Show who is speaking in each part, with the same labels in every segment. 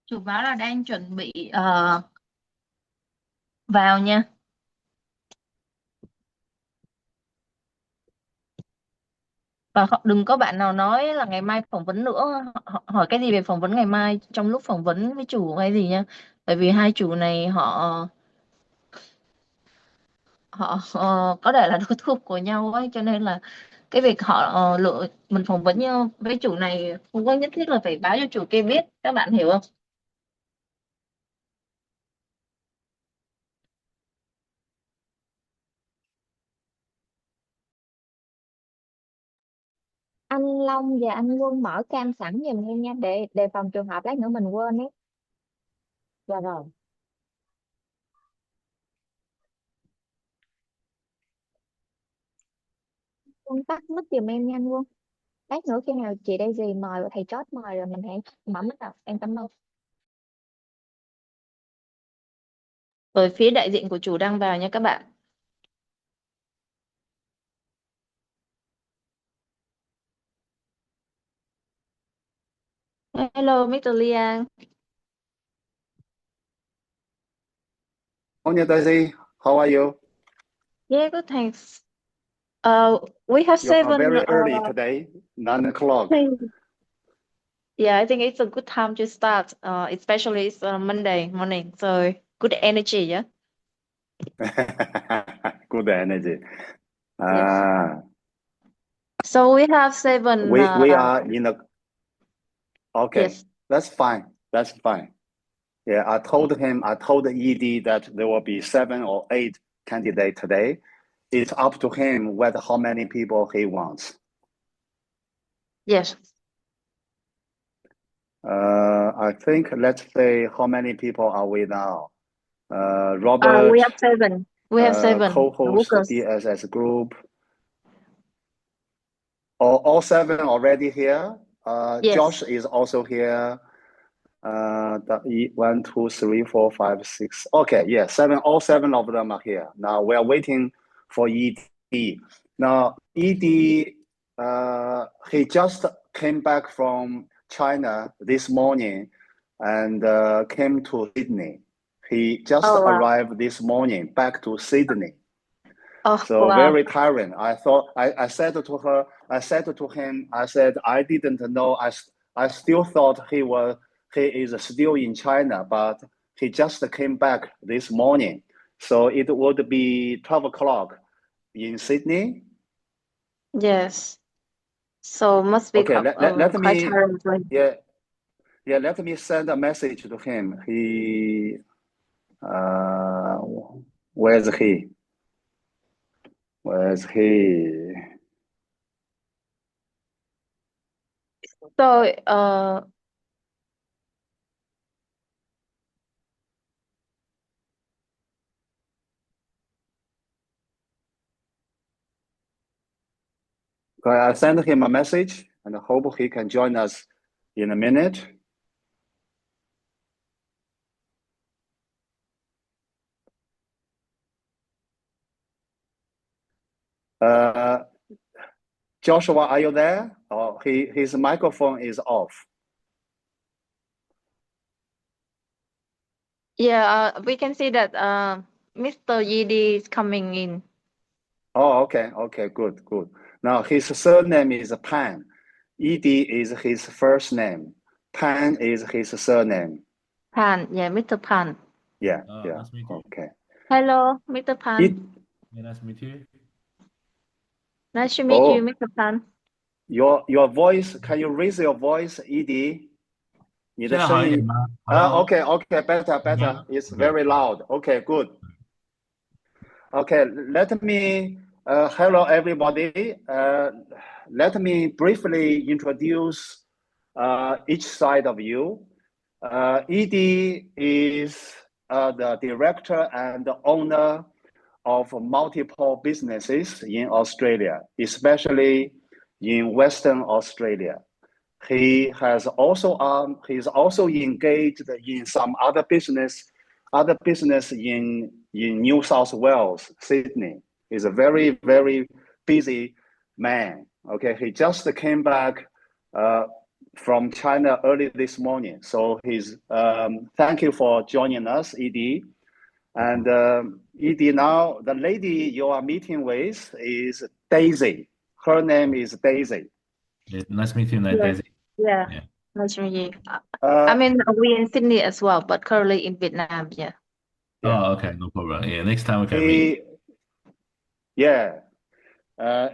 Speaker 1: Chủ báo là đang chuẩn bị vào nha. Và đừng có bạn nào nói là ngày mai phỏng vấn nữa, hỏi cái gì về phỏng vấn ngày mai trong lúc phỏng vấn với chủ hay gì nha. Bởi vì hai chủ này họ họ có thể là đối thủ của nhau ấy, cho nên là cái việc họ lựa mình phỏng vấn nhau với chủ này không có nhất thiết là phải báo cho chủ kia biết, các bạn hiểu không?
Speaker 2: Anh Long và anh Quân mở cam sẵn giùm em nha, để đề phòng trường hợp lát nữa mình quên ấy. Dạ rồi. Quân tắt mic giùm em nha anh Quân. Lát nữa khi nào chị Daisy mời thầy chót mời rồi mình hãy mở mic up, em cảm ơn.
Speaker 1: Rồi phía đại diện của chủ đang vào nha các bạn. Hello Mr. Liang.
Speaker 3: Morning, Daisy. How are you?
Speaker 1: Yeah, good, thanks. We have
Speaker 3: You are
Speaker 1: seven.
Speaker 3: very early today, 9 o'clock.
Speaker 1: Yeah, I think it's a good time to start, especially it's Monday morning, so good energy, yeah?
Speaker 3: Good energy.
Speaker 1: Yes.
Speaker 3: Ah,
Speaker 1: So we have seven,
Speaker 3: we are in a, okay,
Speaker 1: yes.
Speaker 3: that's fine. That's fine. Yeah, I told the ED that there will be 7 or 8 candidates today. It's up to him whether how many people he wants.
Speaker 1: Yes.
Speaker 3: I think, let's say, how many people are we now?
Speaker 1: We
Speaker 3: Robert,
Speaker 1: have seven. We have seven
Speaker 3: co-host
Speaker 1: workers.
Speaker 3: DSS group. All 7 already here.
Speaker 1: Yes.
Speaker 3: Josh is also here. 1, 2, 3, 4, 5, 6. Okay, yeah, 7. All 7 of them are here. Now we are waiting for ED. Now ED, he just came back from China this morning and came to Sydney. He just
Speaker 1: Oh, wow.
Speaker 3: arrived this morning back to Sydney.
Speaker 1: Oh,
Speaker 3: So
Speaker 1: wow.
Speaker 3: very tiring. I said to her, I said to him, I said, I didn't know. I still thought he is still in China, but he just came back this morning. So it would be 12 o'clock in Sydney.
Speaker 1: Yes. So must be
Speaker 3: Okay, let
Speaker 1: quite
Speaker 3: me,
Speaker 1: tiring for him.
Speaker 3: yeah, yeah, let me send a message to him. Uh, where's he? Where's he?
Speaker 1: So,
Speaker 3: I sent him a message and I hope he can join us in a minute. Uh, Joshua, are you there? Oh, his microphone is off.
Speaker 1: yeah, we can see that Mr. Yidi is coming in.
Speaker 3: Oh, okay, okay, good, good. Now his surname is Pan. ED is his first name. Pan is his surname.
Speaker 1: Pan, yeah, Mr. Pan.
Speaker 3: Yeah, yeah,
Speaker 4: Nice to meet you.
Speaker 3: okay.
Speaker 1: Hello, Mr.
Speaker 3: It,
Speaker 1: Pan.
Speaker 4: Yeah, nice to meet you.
Speaker 1: Nice to meet you,
Speaker 3: oh,
Speaker 1: Mr. Pan.
Speaker 3: your voice, can you raise your voice, ED? 你的声音,
Speaker 4: 现在好一点吗？Hello，
Speaker 3: okay, okay, better,
Speaker 4: 有吗
Speaker 3: better. It's
Speaker 4: ？OK，very
Speaker 3: loud. Okay, good. Okay, let me, hello everybody. Let me briefly introduce each side of you. ED is the director and owner of multiple businesses in Australia, especially in Western Australia. He's also engaged in some other business in New South Wales, Sydney. He's a very, very busy man. Okay, he just came back from China early this morning. So he's thank you for joining us, ED. And ED, now the lady you are meeting with is Daisy. Her name is Daisy.
Speaker 4: Yeah, nice to meet you,
Speaker 1: Yeah.
Speaker 4: Daisy.
Speaker 1: Yeah.
Speaker 4: Yeah.
Speaker 1: Nice to meet you. I
Speaker 3: Uh,
Speaker 1: mean, we in Sydney as well, but currently in Vietnam. Yeah.
Speaker 3: yeah,
Speaker 4: Oh, okay, no problem. Yeah, next time we can meet.
Speaker 3: he, yeah. Uh,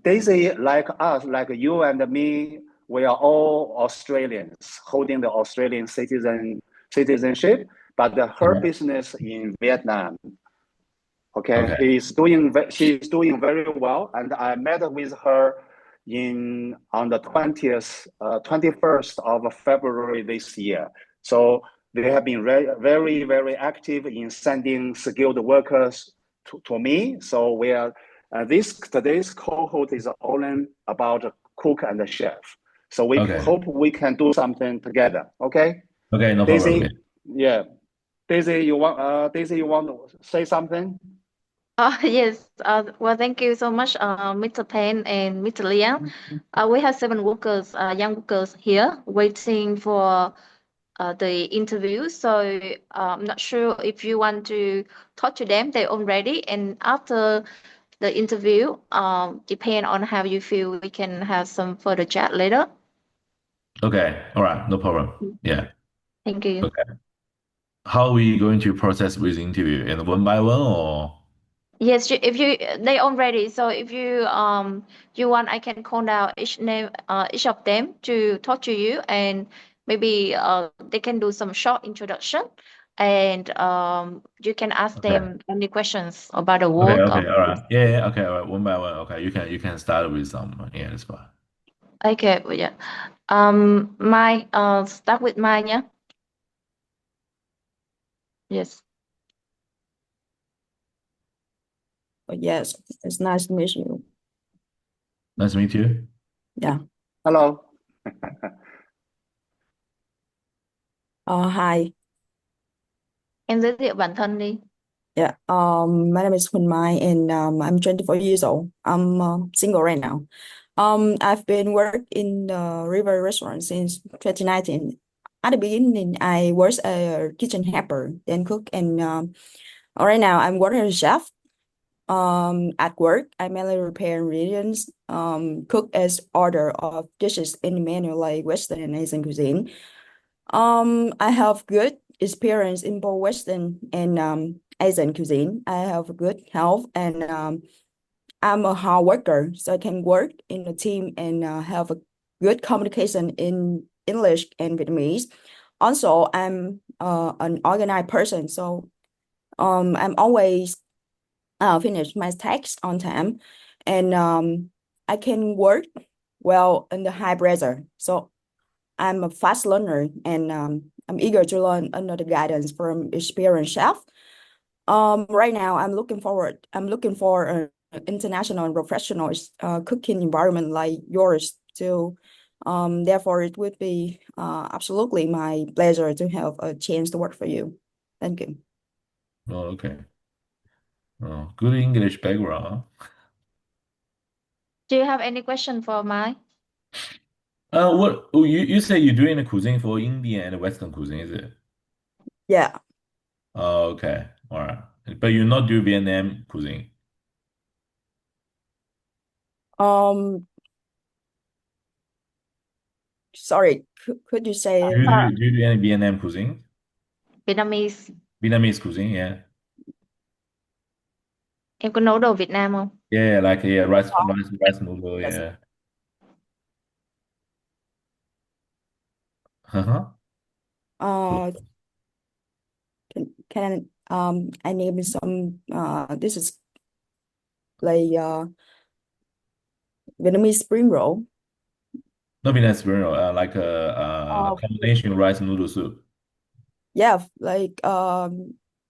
Speaker 3: Daisy, like us, like you and me, we are all Australians holding the Australian citizenship, but her
Speaker 4: Uh-huh.
Speaker 3: business in Vietnam. Okay,
Speaker 4: Okay.
Speaker 3: she's doing very well, and I met with her in on the 21st of February this year. So they have been very, very active in sending skilled workers to me. So we are this today's cohort is only about a cook and a chef. So we
Speaker 4: Okay.
Speaker 3: hope we can do something together. Okay,
Speaker 4: Okay, no problem. Yeah.
Speaker 3: Daisy, yeah, Daisy, you want to say something?
Speaker 1: Yes. Well, thank you so much, Mr. Pan and Mr. Liang. We have 7 workers, young workers here waiting for the interview. So I'm not sure if you want to talk to them. They're all ready. And after the interview, depend on how you feel, we can have some further chat later.
Speaker 4: Okay. All right, no problem. Yeah.
Speaker 1: Thank you.
Speaker 4: Okay. How are we going to process with interview? And one by one or?
Speaker 1: Yes, if you they all ready. So if you want, I can call down each name, each of them to talk to you, and maybe they can do some short introduction, and you can ask
Speaker 4: Okay.
Speaker 1: them any questions about the
Speaker 4: Okay,
Speaker 1: work.
Speaker 4: okay, all right. Yeah, yeah, okay, all right. One by one. Okay, you can start with some. Yeah, that's fine.
Speaker 1: Okay, well, yeah. Mai, start with Mai, yeah. Yes.
Speaker 5: Yes, it's nice to meet you.
Speaker 4: Nice to meet you.
Speaker 5: Yeah.
Speaker 3: Hello.
Speaker 5: Hi.
Speaker 1: Em giới thiệu bản thân đi.
Speaker 5: Yeah. My name is Huỳnh Mai, and I'm 24 years old. I'm single right now. I've been working in the River Restaurant since 2019. At the beginning, I was a kitchen helper, then cook, and right now I'm working as a chef. At work, I mainly prepare ingredients, cook as order of dishes in the menu like Western and Asian cuisine. I have good experience in both Western and Asian cuisine. I have good health, and I'm a hard worker, so I can work in a team and have a good communication in English and Vietnamese. Also, I'm an organized person, so I'm always finish my tasks on time, and I can work well in the high pressure. So I'm a fast learner, and I'm eager to learn under the guidance from experienced chef. Right now, I'm looking for an international and professional cooking environment like yours too. Therefore, it would be absolutely my pleasure to have a chance to work for you. Thank you.
Speaker 4: Oh, okay. Oh, good English background.
Speaker 1: Do you have any question for Mai?
Speaker 4: What oh, you say you're doing the cuisine for Indian and Western cuisine, is it?
Speaker 5: Yeah.
Speaker 4: Oh, okay. All right. But you not do Vietnam cuisine.
Speaker 5: Um. Sorry. Could you say
Speaker 4: Do
Speaker 5: it
Speaker 4: you
Speaker 5: again?
Speaker 1: Uh,
Speaker 4: do, do you do any Vietnam cuisine?
Speaker 1: Vietnamese.
Speaker 4: Vietnamese cuisine, yeah.
Speaker 1: Em có nấu đồ Việt Nam không?
Speaker 4: Yeah, like yeah, rice noodle,
Speaker 5: Yes.
Speaker 4: yeah. Uh-huh.
Speaker 5: Uh. Can I name some? This is like Vietnamese spring roll.
Speaker 4: Not Vietnam spring roll, like a
Speaker 5: Uh,
Speaker 4: combination rice noodle soup.
Speaker 5: yeah, like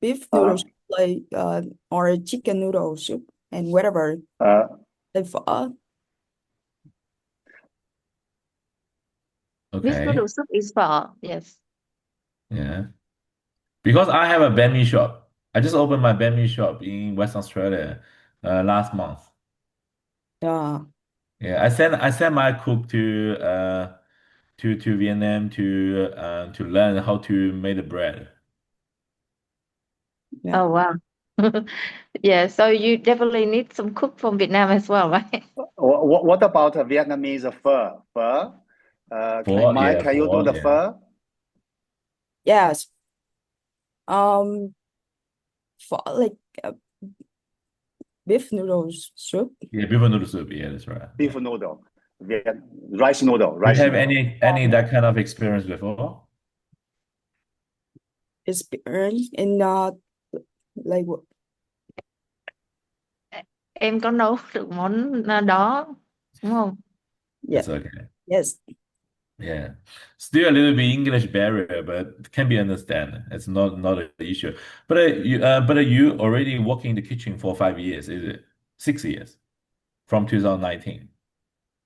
Speaker 5: beef noodle
Speaker 3: Uh,
Speaker 5: soup, like or chicken noodle soup and whatever.
Speaker 3: uh,
Speaker 5: Like for
Speaker 1: Beef
Speaker 4: Okay.
Speaker 1: noodle soup is phở. Yes.
Speaker 4: Yeah. Because I have a banh mi shop. I just opened my banh mi shop in Western Australia last month.
Speaker 5: uh
Speaker 4: Yeah, I sent my cook to to Vietnam to learn how to make the bread.
Speaker 5: Yeah.
Speaker 1: Oh wow. Yeah, so you definitely need some cook from Vietnam as well, right?
Speaker 3: What about Vietnamese phở? Phở?
Speaker 4: Yeah,
Speaker 3: Can you do the
Speaker 4: yeah.
Speaker 3: phở?
Speaker 5: Yes. For like uh, beef noodles soup.
Speaker 4: Yeah, beef noodle soup. Yeah, that's right.
Speaker 3: Beef noodle, rice noodle,
Speaker 4: Do you
Speaker 3: rice
Speaker 4: have
Speaker 3: noodle.
Speaker 4: any that kind of experience before?
Speaker 5: Experience in like
Speaker 1: Em có nấu được món đó đúng không?
Speaker 5: yeah,
Speaker 4: It's okay.
Speaker 5: yes.
Speaker 4: Yeah. Still a little bit English barrier, but can be understand. It's not an issue. But you already working in the kitchen for 5 years, is it? 6 years from 2019.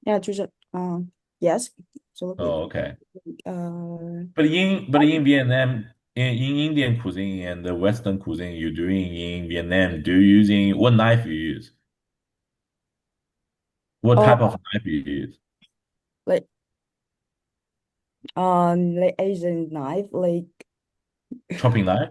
Speaker 5: Yeah, yes, absolutely.
Speaker 4: Oh, okay.
Speaker 5: Uh,
Speaker 4: But in Vietnam, in Indian cuisine and the Western cuisine you're doing in Vietnam, do you using what knife you use? What
Speaker 5: oh,
Speaker 4: type of knife you use?
Speaker 5: like like Asian knife, like
Speaker 4: Chopping knife?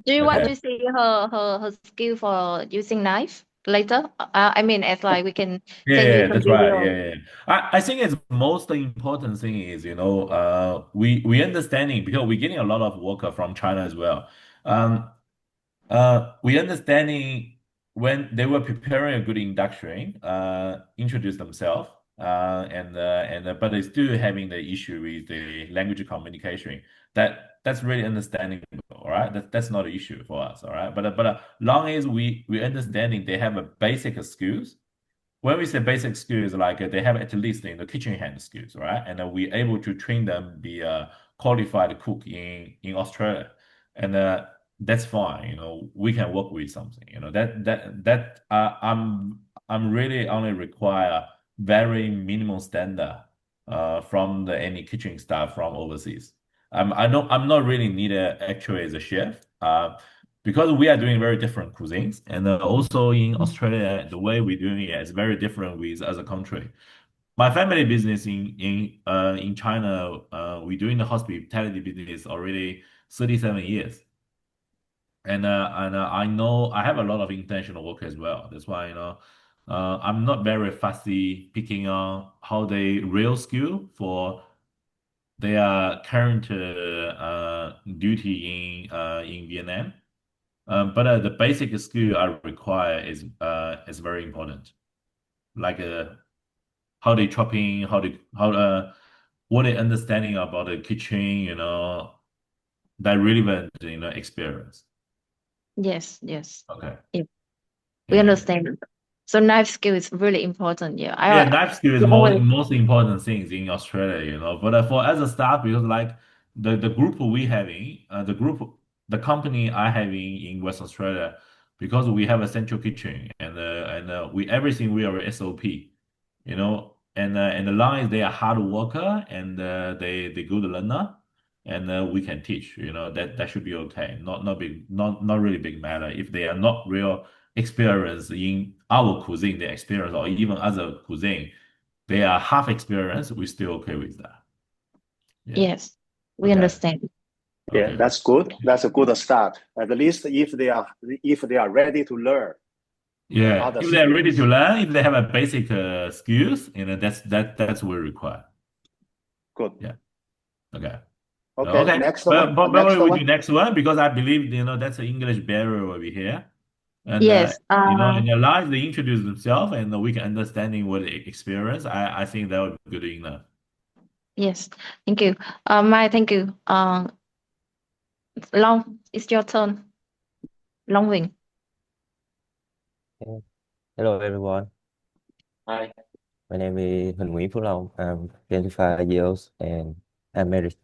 Speaker 1: Do you want
Speaker 4: Okay.
Speaker 1: to see her skill for using knife later? I mean, as like we can
Speaker 4: Yeah,
Speaker 1: send you
Speaker 4: yeah,
Speaker 1: some
Speaker 4: that's right.
Speaker 1: video.
Speaker 4: Yeah, yeah. I think it's most important thing is, we understanding because we're getting a lot of worker from China as well. Um, we understanding when they were preparing a good induction, introduce themselves, but they still having the issue with the language communication. That's really understandable, all right? That's not an issue for us, all right? But long as we understanding they have a basic skills. When we say basic skills, like they have at least kitchen hand skills, right? And we're able to train them be a qualified cook in Australia, and that's fine. We can work with something. I'm really only require very minimum standard from the any kitchen staff from overseas. I'm not really needed actually as a chef. Because we are doing very different cuisines, and also in Australia, the way we're doing it is very different with other country. My family business in China, we're doing the hospitality business already 37 years, and I know I have a lot of international work as well. That's why I'm not very fussy picking on how they real skill for their current duty in Vietnam. But the basic skill I require is very important. Like how they chopping, how what they understanding about the kitchen, that relevant, experience.
Speaker 1: Yes, yes.
Speaker 4: Okay.
Speaker 1: Yeah, we
Speaker 4: Yeah.
Speaker 1: understand. So knife skill is really important. Yeah,
Speaker 4: Yeah,
Speaker 1: I
Speaker 4: knife skill is
Speaker 1: always.
Speaker 4: most important things in Australia, But for as a staff, because like the group we having, the company I having in West Australia, because we have a central kitchen and we everything we are SOP, and the line is they are hard worker and they good learner, and we can teach, that should be okay. Not really big matter if they are not real experience in our cuisine, the experience or even other cuisine, they are half experienced, we're still okay with that. Yeah.
Speaker 1: Yes, we
Speaker 4: Okay.
Speaker 1: understand.
Speaker 3: Yeah,
Speaker 4: Okay.
Speaker 3: that's good. That's a good start. At least if they are ready to learn
Speaker 4: Yeah.
Speaker 3: other
Speaker 4: If they're ready to
Speaker 3: skills.
Speaker 4: learn, if they have a basic skills, that's what we require.
Speaker 3: Good.
Speaker 4: Yeah. Okay.
Speaker 3: Okay,
Speaker 4: Okay.
Speaker 3: next one.
Speaker 4: But
Speaker 3: Next
Speaker 4: we do
Speaker 3: one.
Speaker 4: next one because I believe that's an English barrier over here. And
Speaker 1: Yes.
Speaker 4: in their lives they introduce themselves and we can understanding what they experience. I think that would be good enough.
Speaker 1: Yes. Thank you. Mai, thank you. Long, it's your turn. Long Wing.
Speaker 6: Okay. Hello everyone.
Speaker 3: Hi.
Speaker 6: My name is Huỳnh Nguyễn Phú Long. I'm 25 years old and I'm married.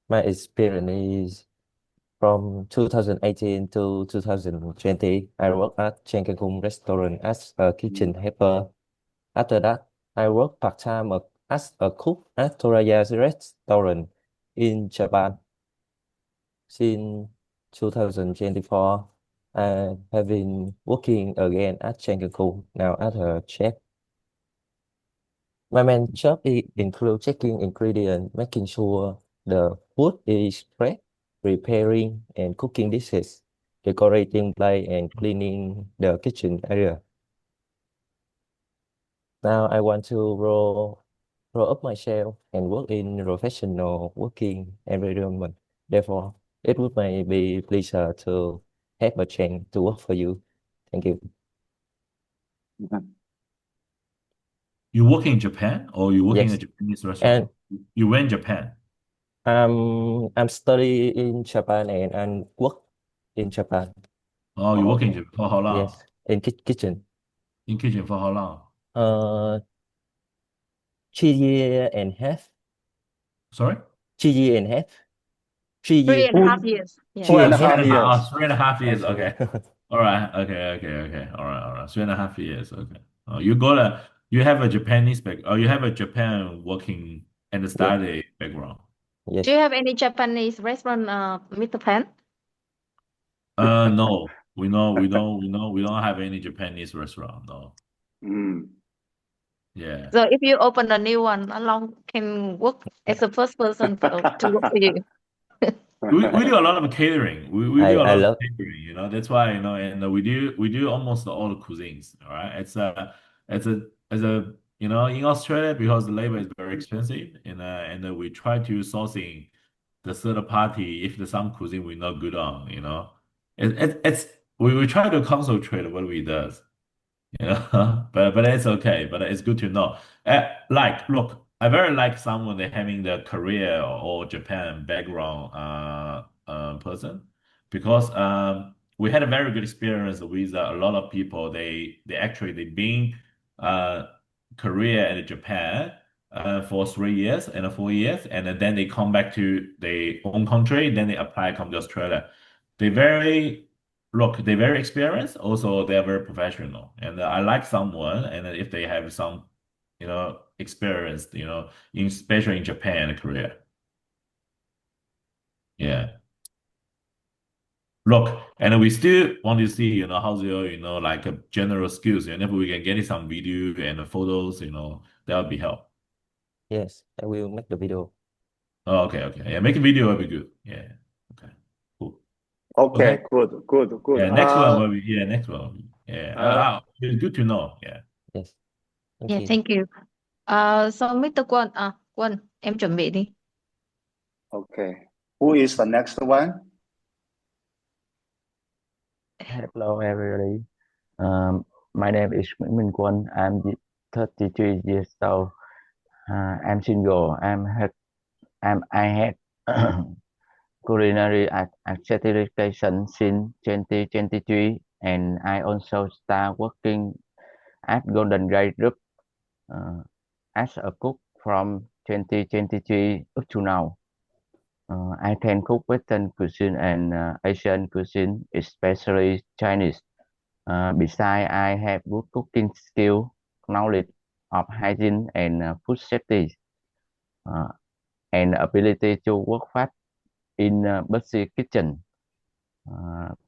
Speaker 6: My experience is from 2018 to 2020. I worked at Chiang Kung restaurant as a kitchen helper. After that, I worked part-time as a cook at Toraya's restaurant in Japan. Since 2024, I have been working again at Chiang Kung now as a chef. My main job include checking ingredients, making sure the food is fresh, preparing and cooking dishes, decorating plate, and cleaning the kitchen area. Now I want to roll up my shelf and work in professional working environment. Therefore, it would be a pleasure to have a chance to work for you. Thank you.
Speaker 4: You work in Japan or you working in a
Speaker 6: Yes,
Speaker 4: Japanese
Speaker 6: and
Speaker 4: restaurant? You went Japan.
Speaker 6: I'm study in Japan and I work in Japan.
Speaker 4: Oh, you work in Japan for how long?
Speaker 6: Yes, in kitchen.
Speaker 4: In kitchen for how long?
Speaker 6: Uh, 3 year and half.
Speaker 4: Sorry?
Speaker 6: 3 year and half. 3 year.
Speaker 1: Three and a
Speaker 3: Two,
Speaker 1: half years. Yeah.
Speaker 3: two
Speaker 6: Three
Speaker 3: and
Speaker 6: and
Speaker 3: a
Speaker 4: Three
Speaker 6: half.
Speaker 3: half
Speaker 4: and a half.
Speaker 3: years.
Speaker 4: Oh, 3.5 years.
Speaker 3: Okay.
Speaker 4: Okay. All right. Okay. All right. All right. 3.5 years. Okay. You got you have a Japanese you have a Japan working and
Speaker 6: Yes,
Speaker 4: study background.
Speaker 1: Do you
Speaker 6: yes.
Speaker 1: have any Japanese restaurant, Mr. Pan?
Speaker 4: No, we don't have any Japanese restaurant. No.
Speaker 3: Mm.
Speaker 4: Yeah.
Speaker 1: So if you open a new one, how long can work as the first person to work for you?
Speaker 4: We do a lot of catering. We do a
Speaker 6: I
Speaker 4: lot of
Speaker 6: love.
Speaker 4: catering, that's why, and we do almost all the cuisines. All right. It's a in Australia because the labor is very expensive and we try to sourcing the third party if the some cuisine we're not good on. It's we try to concentrate what we does. But it's okay. But it's good to know. Look, I very like someone that having the Korea or Japan background person because we had a very good experience with a lot of people. They actually they been uh Korea and Japan for 3 years and 4 years, and then they come back to their own country. Then they apply come to Australia. They very Look, they're very experienced. Also, they're very professional, and I like someone. And if they have some, experience, especially in Japan and Korea. Yeah. Look, and we still want to see, how's your, like general skills. And if we can get some video and photos, that would be help.
Speaker 6: Yes, I will make the video.
Speaker 4: Oh, okay. Yeah, make a video would be good. Yeah. Okay. Cool.
Speaker 3: Okay,
Speaker 4: Okay.
Speaker 3: good.
Speaker 4: Yeah. Next one will be. Yeah. Next one will be. Yeah.
Speaker 3: Uh,
Speaker 4: It's good to know. Yeah.
Speaker 6: Yes, thank
Speaker 1: Yeah,
Speaker 6: you.
Speaker 1: thank you. So Mr. Quân, Quân, em chuẩn bị đi.
Speaker 3: okay. Who is the next one?
Speaker 7: Hello, everybody. My name is Nguyễn Minh Quân. I'm 33 years old. I'm single. I had culinary certification since 2023, and I also start working at Golden Gate Group as a cook from 2023 up to now. I can cook Western cuisine and Asian cuisine, especially Chinese. Besides, I have good cooking skill, knowledge of hygiene and food safety, uh, and ability to work fast in busy kitchen.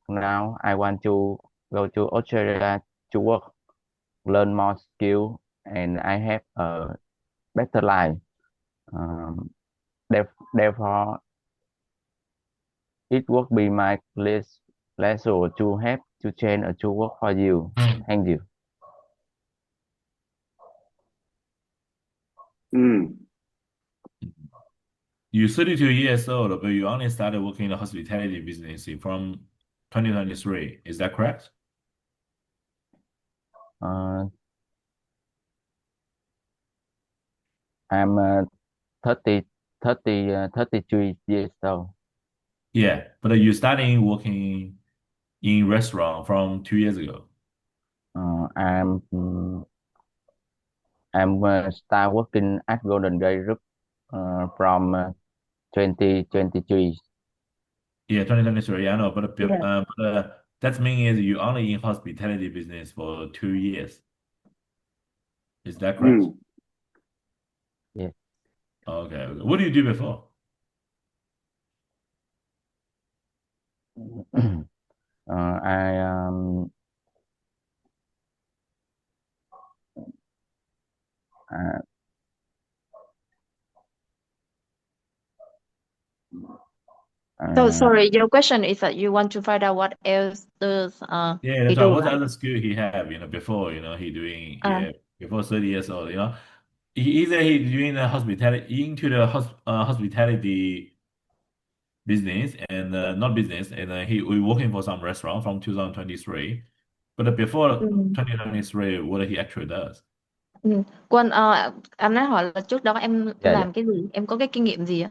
Speaker 7: Now I want to go to Australia to work, learn more skill, and I have a better life. Um, Therefore, it would be my pleasure to have to change to work for you. Thank you.
Speaker 3: Mm.
Speaker 4: You're 32 years old, but you only started working in the hospitality business from 2023. Is that correct?
Speaker 7: Uh, I'm 30, 33 years old.
Speaker 4: Yeah, but you starting working in restaurant from 2 years ago.
Speaker 7: Uh, I'm mm, I'm start working at Golden Gate Group from 2023.
Speaker 4: Yeah, 2023. Yeah, I know,
Speaker 7: Yeah.
Speaker 4: that means you only in hospitality business for 2 years. Is that correct?
Speaker 3: Mm.
Speaker 7: Yeah.
Speaker 4: Okay. What do you do before?
Speaker 7: I uh,
Speaker 1: So
Speaker 7: Uh,
Speaker 1: sorry, your question is that you want to find out what else does
Speaker 4: Yeah,
Speaker 1: he
Speaker 4: that's right.
Speaker 1: do,
Speaker 4: What
Speaker 1: right?
Speaker 4: other skill he have, before, he doing,
Speaker 1: Uh,
Speaker 4: before 30 years old, either he doing the hospitality, into the hospitality business and not business, and we working for some restaurant from 2023. But before
Speaker 1: ừ,
Speaker 4: 2023, what he actually does?
Speaker 1: ừ. Quân, anh nói hỏi là trước đó em
Speaker 7: yeah, yeah.
Speaker 1: làm cái gì? Em có cái kinh nghiệm gì ạ?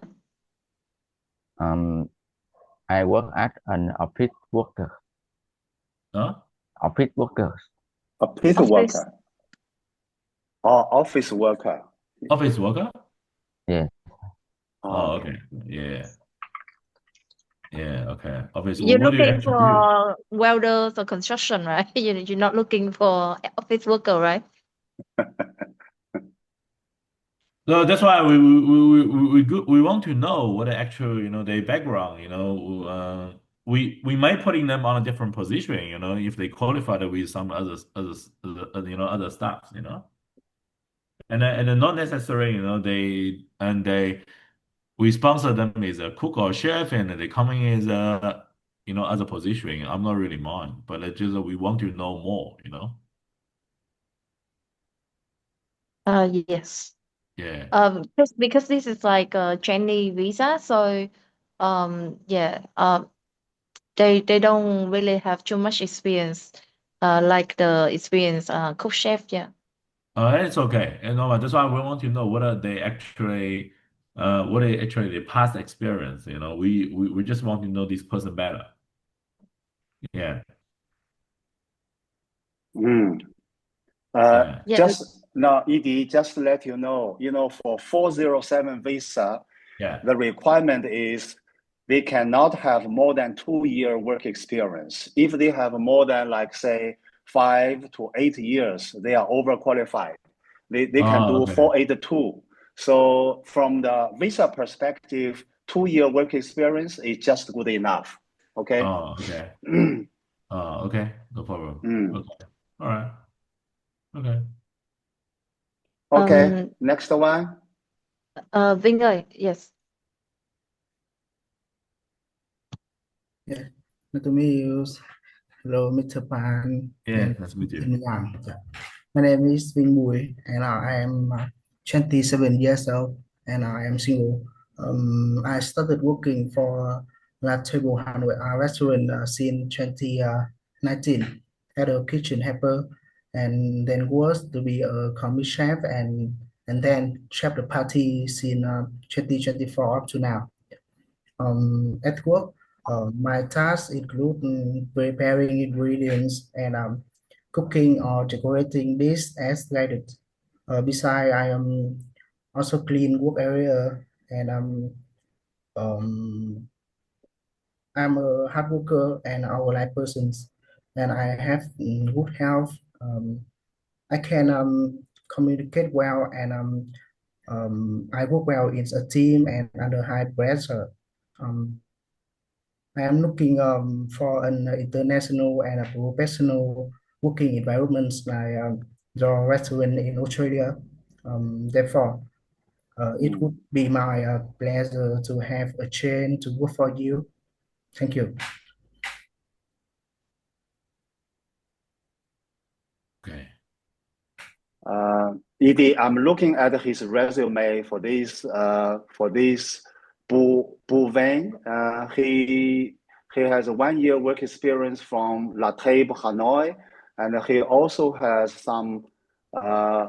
Speaker 7: I work as an office worker.
Speaker 4: Huh?
Speaker 7: Office workers.
Speaker 3: A pit
Speaker 1: Office.
Speaker 3: worker or office worker.
Speaker 4: Office worker?
Speaker 7: Yeah.
Speaker 4: Oh,
Speaker 3: Okay.
Speaker 4: okay. Yeah. Yeah, okay. Office,
Speaker 1: You're
Speaker 4: what do you
Speaker 1: looking
Speaker 4: actually do?
Speaker 1: for welders or construction, right? You're not looking for office worker, right?
Speaker 4: So that's why we want to know what the actual, their background, we might putting them on a different position, if they qualified with some other stuff. And then not necessarily, we sponsor them as a cook or chef, and they coming as a, as a position. I'm not really mind, but it's just that we want to know more.
Speaker 1: Yes.
Speaker 4: Yeah.
Speaker 1: Because this is like a trainee visa, so yeah, they don't really have too much experience, like the experience cook chef, yeah.
Speaker 4: It's okay. That's why we want to know what are actually the past experience. We just want to know this person better. Yeah,
Speaker 3: Mm.
Speaker 4: yeah.
Speaker 1: Yeah.
Speaker 3: Just now, ED, just to let you know, for 407 visa,
Speaker 4: Yeah.
Speaker 3: the requirement is they cannot have more than 2 year work experience. If they have more than, like, say, 5 to 8 years, they are overqualified. They can
Speaker 4: Oh,
Speaker 3: do
Speaker 4: okay.
Speaker 3: 482. So from the visa perspective, 2 year work experience is just good enough. Okay.
Speaker 4: Oh, okay. Oh, okay. No problem.
Speaker 3: Mm.
Speaker 4: Okay. All right. Okay.
Speaker 3: Okay.
Speaker 1: Um,
Speaker 3: Next one.
Speaker 1: Vinh ơi, yes.
Speaker 8: Yeah, nice to meet you. Hello, Mr. Pan
Speaker 4: Yeah,
Speaker 8: and
Speaker 4: nice to meet you.
Speaker 8: Tin Yang. Yeah. My name is Vinh Bùi, and I am 27 years old, and I am single. I started working for La Table Hanoi restaurant since 2019 as a kitchen helper, and then was to be a commis chef, and then chef the party since 2024 up to now. At work, my tasks include preparing ingredients and cooking or decorating dishes as guided. Besides, I also clean work area, and um, I'm a hard worker and organized person, and I have good health. I can communicate well, and I work well in a team and under high pressure. Um, I am looking for an international and a professional working environments like your restaurant in Australia. Therefore, it
Speaker 3: Mm.
Speaker 8: would be my pleasure to have a chance to work for you. Thank you.
Speaker 4: Okay.
Speaker 3: ED, I'm looking at his resume for this Bu Vang. He has a 1 year work experience from La Table Hanoi, and he also has some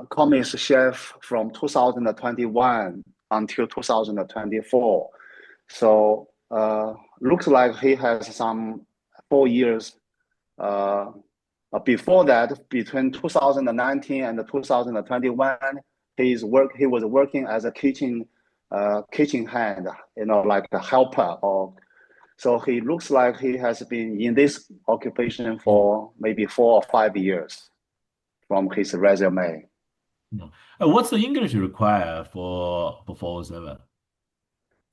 Speaker 3: commis chef from 2021 until 2024. So looks like he has some 4 years uh, before that, between 2019 and 2021, he was working as a kitchen hand, like a helper. Or so he looks like he has been in this occupation for maybe 4 or 5 years from his resume.
Speaker 4: No. What's the English require for 407?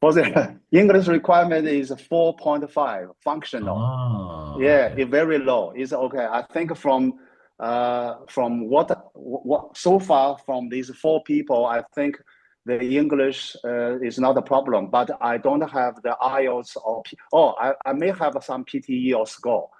Speaker 3: For the English requirement is 4.5 functional.
Speaker 4: Oh,
Speaker 3: Yeah,
Speaker 4: okay.
Speaker 3: it's very low. It's okay. I think from what so far from these four people, I think the English is not a problem, but I don't have the IELTS or I may have some PTE or score.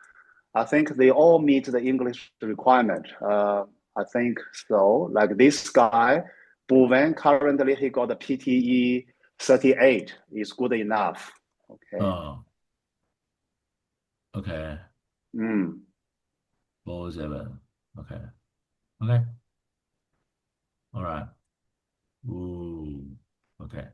Speaker 3: I think they all meet the English requirement. I think so. Like this guy, Buven, currently he got a PTE 38 is good enough. Okay.
Speaker 4: Oh, okay. 47. Okay. Okay. All right. Ooh. Okay.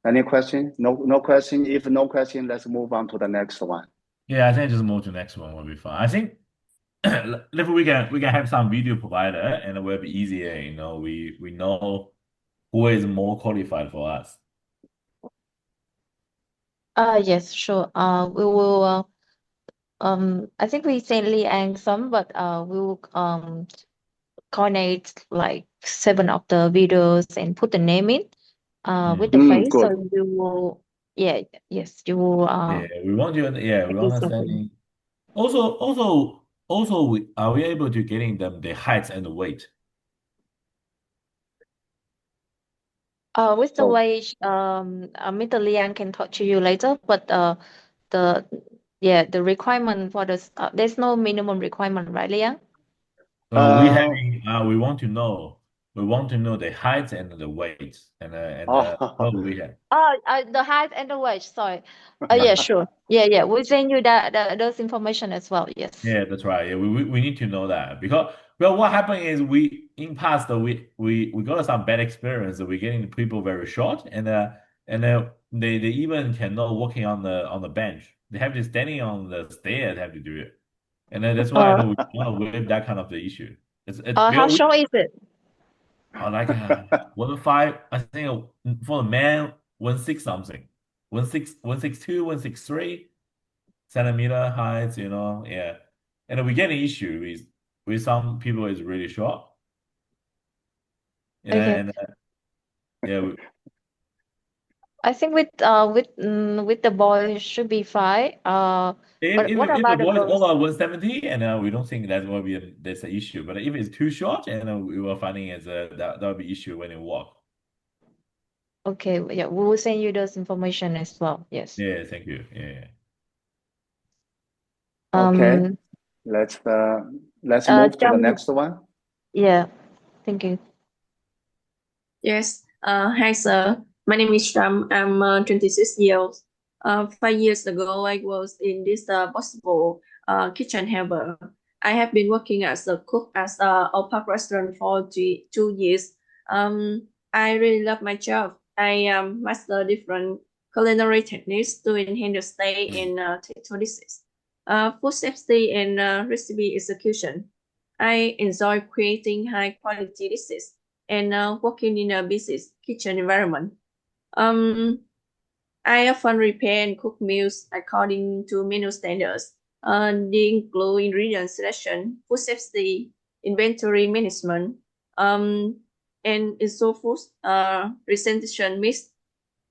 Speaker 3: Any question? No question. If no question, let's move on to the next one.
Speaker 4: Yeah, I think just move to the next one will be fine. I think if we can have some video provider and it will be easier, you know, we know who is more qualified for us.
Speaker 1: Yes, sure. We will. I think we sent Liang some, but we will coordinate like 7 of the videos and put the name in with the face. So
Speaker 3: Good.
Speaker 1: you will, yeah, yes, you will
Speaker 4: Yeah, we want you. Yeah, we
Speaker 1: do something.
Speaker 4: understanding. Are we able to getting them the height and the weight?
Speaker 1: With the
Speaker 3: Oh,
Speaker 1: wage, Mr. Liang can talk to you later, but the the requirement for this there's no minimum requirement, right, Liang?
Speaker 4: We want to know. We want to know the height and the weight,
Speaker 3: oh,
Speaker 4: what we have.
Speaker 1: The height and the wage. Sorry. Yeah, sure. Yeah. We send you those information as well. Yes.
Speaker 4: Yeah, that's right. Yeah, we need to know that because well, what happened is we in past we got some bad experience. We're getting people very short, and they even cannot walking on the bench. They have to standing on the stairs. Have to do it, and that's why I know we want to waive that kind of the issue. It's
Speaker 1: How
Speaker 4: because we
Speaker 1: short is it?
Speaker 4: like 1.5. I think for the man 1.6 something, 1.6 1.62 1.63 centimeter height, you know, yeah. And we get an issue with some people is really short,
Speaker 1: Okay.
Speaker 4: and yeah,
Speaker 1: I think with the boy should be fine. But what
Speaker 4: if the
Speaker 1: about the
Speaker 4: boy is
Speaker 1: girls?
Speaker 4: over 170, and we don't think that will be that's an issue. But if it's too short, and we were finding as that will be issue when you walk.
Speaker 1: Okay, yeah, we will send you those information as well. Yes.
Speaker 4: Yeah, thank you. Yeah.
Speaker 3: okay.
Speaker 1: Um.
Speaker 3: Let's move to the
Speaker 1: Jump.
Speaker 3: next one.
Speaker 1: Yeah. Thank you.
Speaker 9: Yes. Hi, sir. My name is Sham. I'm 26 years. 5 years ago, I was in this possible kitchen helper. I have been working as a cook at a park restaurant for 2 years. I really love my job. I master different culinary techniques to enhance the stay in tactile dishes, food safety, and recipe execution. I enjoy creating high quality dishes and working in a busy kitchen environment. Um, I often prepare and cook meals according to menu standards. They include ingredient selection, food safety, inventory management, and also food presentation mix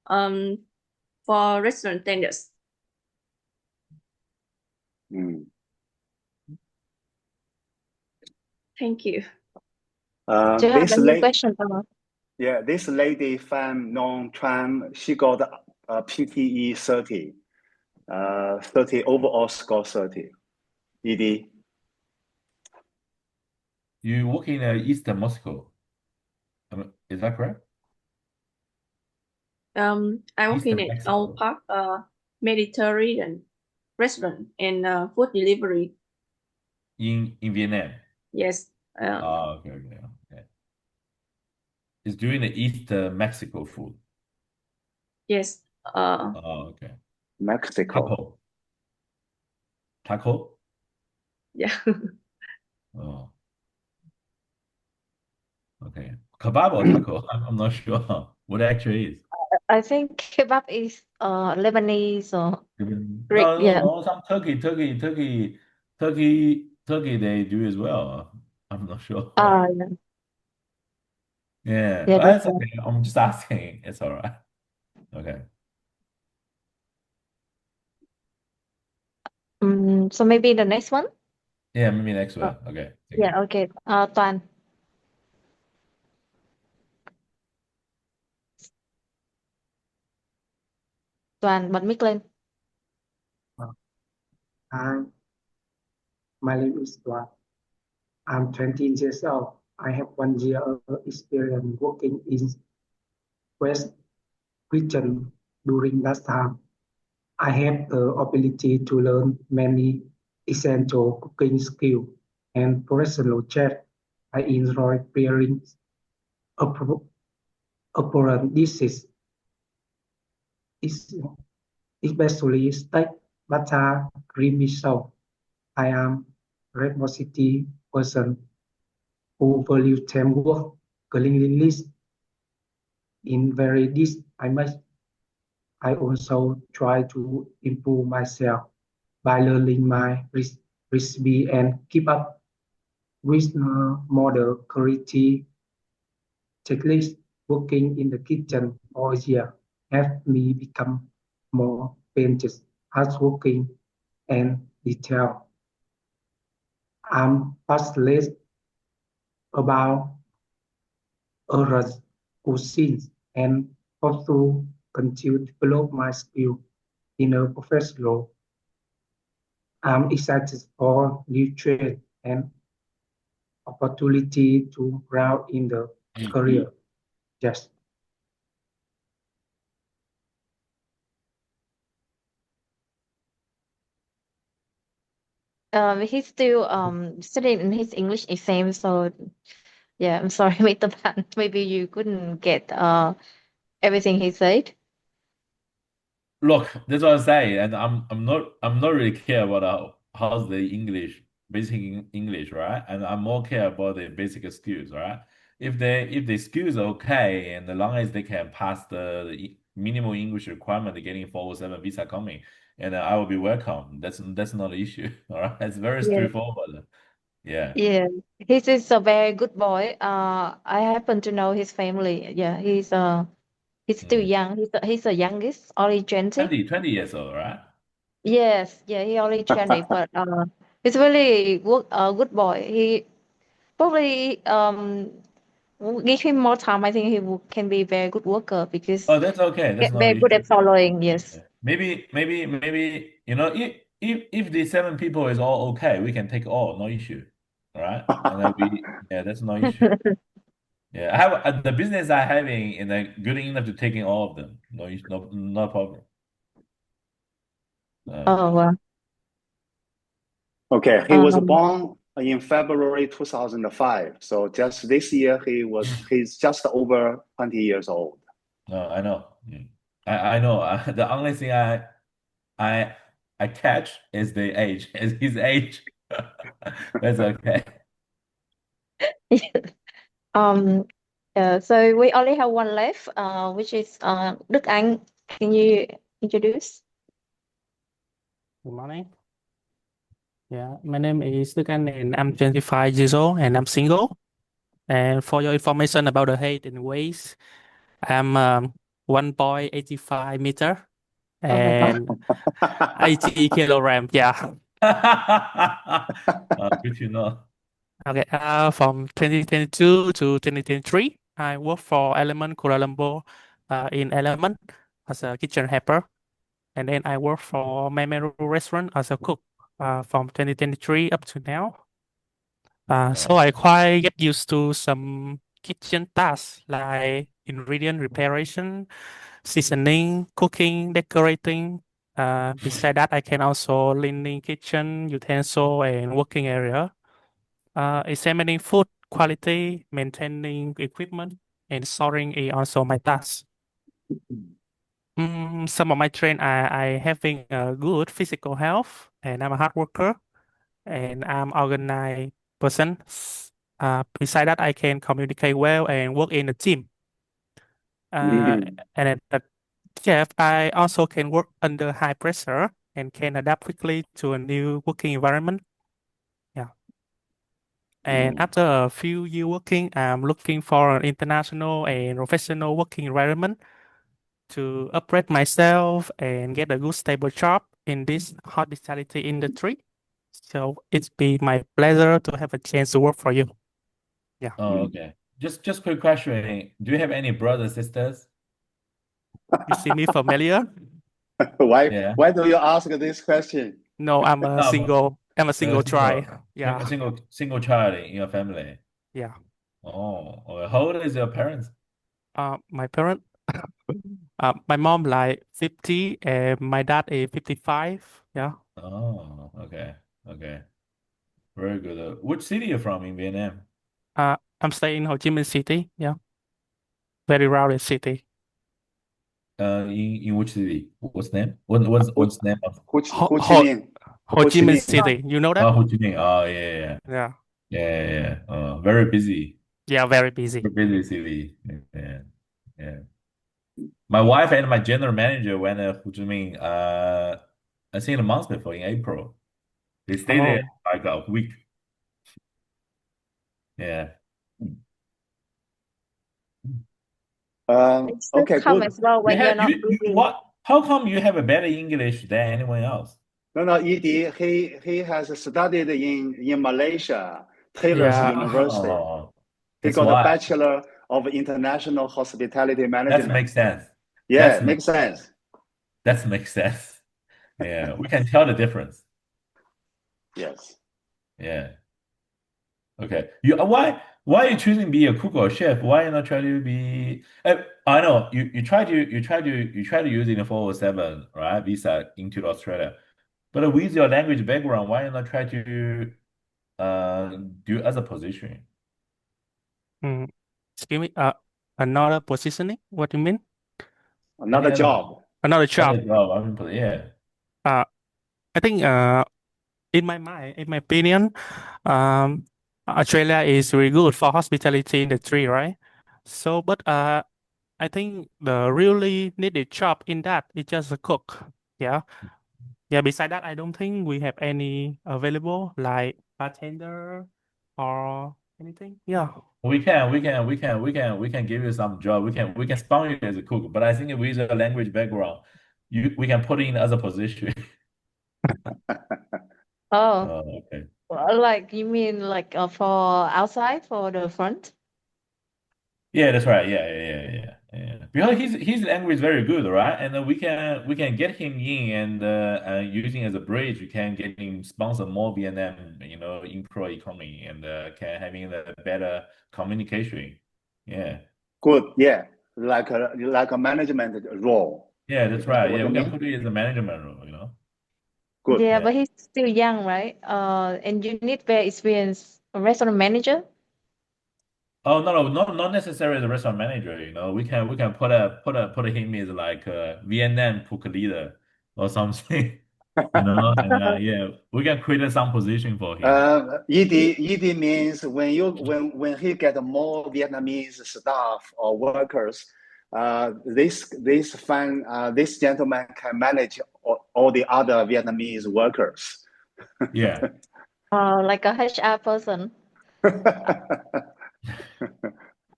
Speaker 9: um, for restaurant standards. Thank you.
Speaker 1: Do you have
Speaker 3: This
Speaker 1: any
Speaker 3: lady,
Speaker 1: question?
Speaker 3: yeah, this lady Fan Nong Tran, she got a PTE 30, 30 overall score 30, ED.
Speaker 4: You work in Eastern Moscow. Is that correct?
Speaker 9: I work in
Speaker 4: Eastern
Speaker 9: an
Speaker 4: Mexico.
Speaker 9: Old Park Mediterranean restaurant and food delivery.
Speaker 4: In Vietnam.
Speaker 9: Yes.
Speaker 4: Okay. It's doing the East Mexico food.
Speaker 9: Yes.
Speaker 4: Okay.
Speaker 3: Mexico.
Speaker 4: Taco?
Speaker 9: Yeah.
Speaker 4: Oh, okay. Kebab or taco? I'm not sure what it actually is.
Speaker 1: I think kebab is Lebanese or Greek. Yeah.
Speaker 4: No. Some turkey they do as well. I'm not sure.
Speaker 1: Yeah.
Speaker 4: Yeah,
Speaker 1: Yeah,
Speaker 4: but
Speaker 1: that's
Speaker 4: it's
Speaker 1: right.
Speaker 4: okay. I'm just asking. It's all right. Okay.
Speaker 1: So maybe the next one.
Speaker 4: Yeah, maybe next
Speaker 1: Ờ,
Speaker 4: one. Okay. Thank
Speaker 1: dạ
Speaker 4: you.
Speaker 1: ok. Toàn, Toàn bật mic lên.
Speaker 10: Hi, my name is Tuan. I'm 20 years old. I have 1 year of experience working in West Region. During that time, I have the ability to learn many essential cooking skills and professional chef. I enjoy preparing appro- apparent dishes, es- especially steak, butter, creamy sauce. I am responsible person who value teamwork, cleanliness in very this I also try to improve myself by learning my recipe and keep up with model quality checklist. Working in the kitchen all year helped me become more patient, hardworking, and detailed. I'm passionate about others cuisines and hope to continue to develop my skill in a professional. I'm excited for new trade and opportunity to grow in the career. Yes.
Speaker 1: He's still studying in his English exam, so yeah, I'm sorry, Mr. Pan. Maybe you couldn't get everything he said.
Speaker 4: Look, that's what I say, and I'm not really care about how's the English, basic English, right? And I'm more care about the basic skills, right? If the skills are okay, and as long as they can pass the minimum English requirement, getting 407 visa coming, and I will be welcome. That's not an issue, all right? It's very
Speaker 1: Yeah.
Speaker 4: straightforward. Yeah.
Speaker 1: Yeah, he's a very good boy. I happen to know his family. Yeah, he's still
Speaker 4: Mm.
Speaker 1: young. He's the youngest, only 20.
Speaker 4: 20 years old, right?
Speaker 1: Yes, yeah, he only 20, but he's really good boy. He probably give him more time. I think can be very good worker because
Speaker 4: Oh, that's okay. That's not
Speaker 1: very
Speaker 4: an
Speaker 1: good
Speaker 4: issue.
Speaker 1: at following. Yes.
Speaker 4: Yeah. Maybe, if the seven people is all okay, we can take all, no issue. All right. And then yeah, that's no issue. Yeah. I have the business I having in a good enough to taking all of them. No issue, no problem.
Speaker 1: Oh, well.
Speaker 3: Okay, he was
Speaker 1: Um,
Speaker 3: born in February 2005. So just this year, he's just over 20 years old.
Speaker 4: No, I know. I know. The only thing I I catch is the age, is his age. That's okay.
Speaker 1: um, so we only have one left, which is Đức Anh. Can you introduce?
Speaker 11: Good morning. Yeah, my name is Đức Anh and I'm 25 years old and I'm single. And for your information about the height and weight, I'm 1.85 meter
Speaker 1: Oh my God.
Speaker 11: and 80 kilogram. Yeah.
Speaker 4: Good to know.
Speaker 11: Okay. From 2022 to 2023, I work for Element Kuala Lumpur in Element as a kitchen helper. And then I work for Memeru restaurant as a cook from 2023 up to now. So I quite get used to some kitchen tasks like ingredient preparation, seasoning, cooking, decorating. Beside that, I can also cleaning kitchen utensil and working area, examining food quality, maintaining equipment, and sorting is also my task. Some of my train I having a good physical health, and I'm a hard worker, and I'm organized person. Beside that, I can communicate well and work in a team.
Speaker 3: Mhm.
Speaker 11: And at the chef, I also can work under high pressure and can adapt quickly to a new working environment. Yeah. And after a few years working, I'm looking for an international and professional working environment to upgrade myself and get a good stable job in this hospitality industry. So it's be my pleasure to have a chance to work for you. Yeah.
Speaker 4: Oh, okay. Just quick question. Do you have any brothers, sisters?
Speaker 11: You see me familiar?
Speaker 4: Yeah.
Speaker 3: Why do you ask this question?
Speaker 11: No, I'm a
Speaker 4: No,
Speaker 11: single. I'm a single try.
Speaker 4: You have a
Speaker 11: Yeah.
Speaker 4: single child in your family.
Speaker 11: Yeah.
Speaker 4: Oh, okay. How old is your parents?
Speaker 11: My parent, my mom like 50 and my dad is 55. Yeah.
Speaker 4: Oh, okay. Okay. Very good. Which city you from in Vietnam?
Speaker 11: I'm staying in Ho Chi Minh City. Yeah. Very rowdy city.
Speaker 4: In which city? What's name?
Speaker 3: Which,
Speaker 4: What's name of?
Speaker 3: Ho Chi
Speaker 11: Ho
Speaker 3: Minh.
Speaker 11: Ho
Speaker 3: Ho
Speaker 11: Chi
Speaker 3: Chi
Speaker 11: Minh
Speaker 3: Minh.
Speaker 11: City. You know that?
Speaker 4: Oh, Ho Chi Minh. Oh, yeah,
Speaker 11: Yeah.
Speaker 4: yeah. Very busy.
Speaker 11: Yeah, very busy.
Speaker 4: Very busy city. Yeah, yeah. My wife and my general manager went to Ho Chi Minh. I think a month before in April. They stayed there
Speaker 11: Oh.
Speaker 4: like a week. Yeah.
Speaker 1: It's still
Speaker 3: Okay,
Speaker 1: come
Speaker 3: good.
Speaker 1: as well
Speaker 4: You
Speaker 1: when you're
Speaker 4: have
Speaker 1: not
Speaker 4: you
Speaker 1: busy.
Speaker 4: what? How come you have a better English than anyone else?
Speaker 3: No, ED, he has studied in Malaysia, Taylor's
Speaker 11: Yeah.
Speaker 3: University.
Speaker 4: Oh,
Speaker 3: He
Speaker 4: that's
Speaker 3: got a
Speaker 4: why.
Speaker 3: Bachelor of International Hospitality
Speaker 4: That
Speaker 3: Management.
Speaker 4: makes sense.
Speaker 3: Yeah,
Speaker 4: That makes
Speaker 3: makes sense.
Speaker 4: that makes sense. Yeah, we can tell the difference.
Speaker 3: Yes.
Speaker 4: Yeah. Okay. Why are you choosing to be a cook or chef? Why not try to be? I know you try to use in the 407, right? Visa into Australia. But with your language background, why not try to do other position?
Speaker 11: Mm. Excuse me. Another positioning? What do you mean?
Speaker 4: Any
Speaker 3: Another
Speaker 4: other
Speaker 3: job.
Speaker 11: Another job.
Speaker 4: job? I mean, yeah.
Speaker 11: Uh, I think in my mind, in my opinion, um, Australia is very good for hospitality industry, right? So, but I think the really needed job in that is just a cook. Yeah. Yeah. Beside that, I don't think we have any available like bartender or anything. Yeah.
Speaker 4: We can give you some job. We can spawn you as a cook. But I think with a language background, we can put in other position.
Speaker 1: Oh,
Speaker 4: Okay.
Speaker 1: well, like you mean like for outside for the front?
Speaker 4: Yeah, that's right. Yeah. Because his language is very good, right? And we can get him in and using as a bridge, we can get him sponsor more Vietnam, improve economy and can having a better communication. Yeah.
Speaker 3: Good. Yeah. Like a management role.
Speaker 4: Yeah,
Speaker 3: Is
Speaker 4: that's
Speaker 3: that
Speaker 4: right.
Speaker 3: what
Speaker 4: Yeah,
Speaker 3: you
Speaker 4: we can
Speaker 3: mean?
Speaker 4: put it as a management role.
Speaker 3: Good.
Speaker 1: Yeah,
Speaker 4: Yeah.
Speaker 1: but he's still young, right? And you need very experienced restaurant manager.
Speaker 4: Oh no, not necessarily the restaurant manager. We can put him as like a Vietnam cook leader or something. And yeah, we can create some position for him.
Speaker 3: ED means when he get more Vietnamese staff or workers, this gentleman can manage all the other Vietnamese workers.
Speaker 4: Yeah.
Speaker 1: Like a HR person.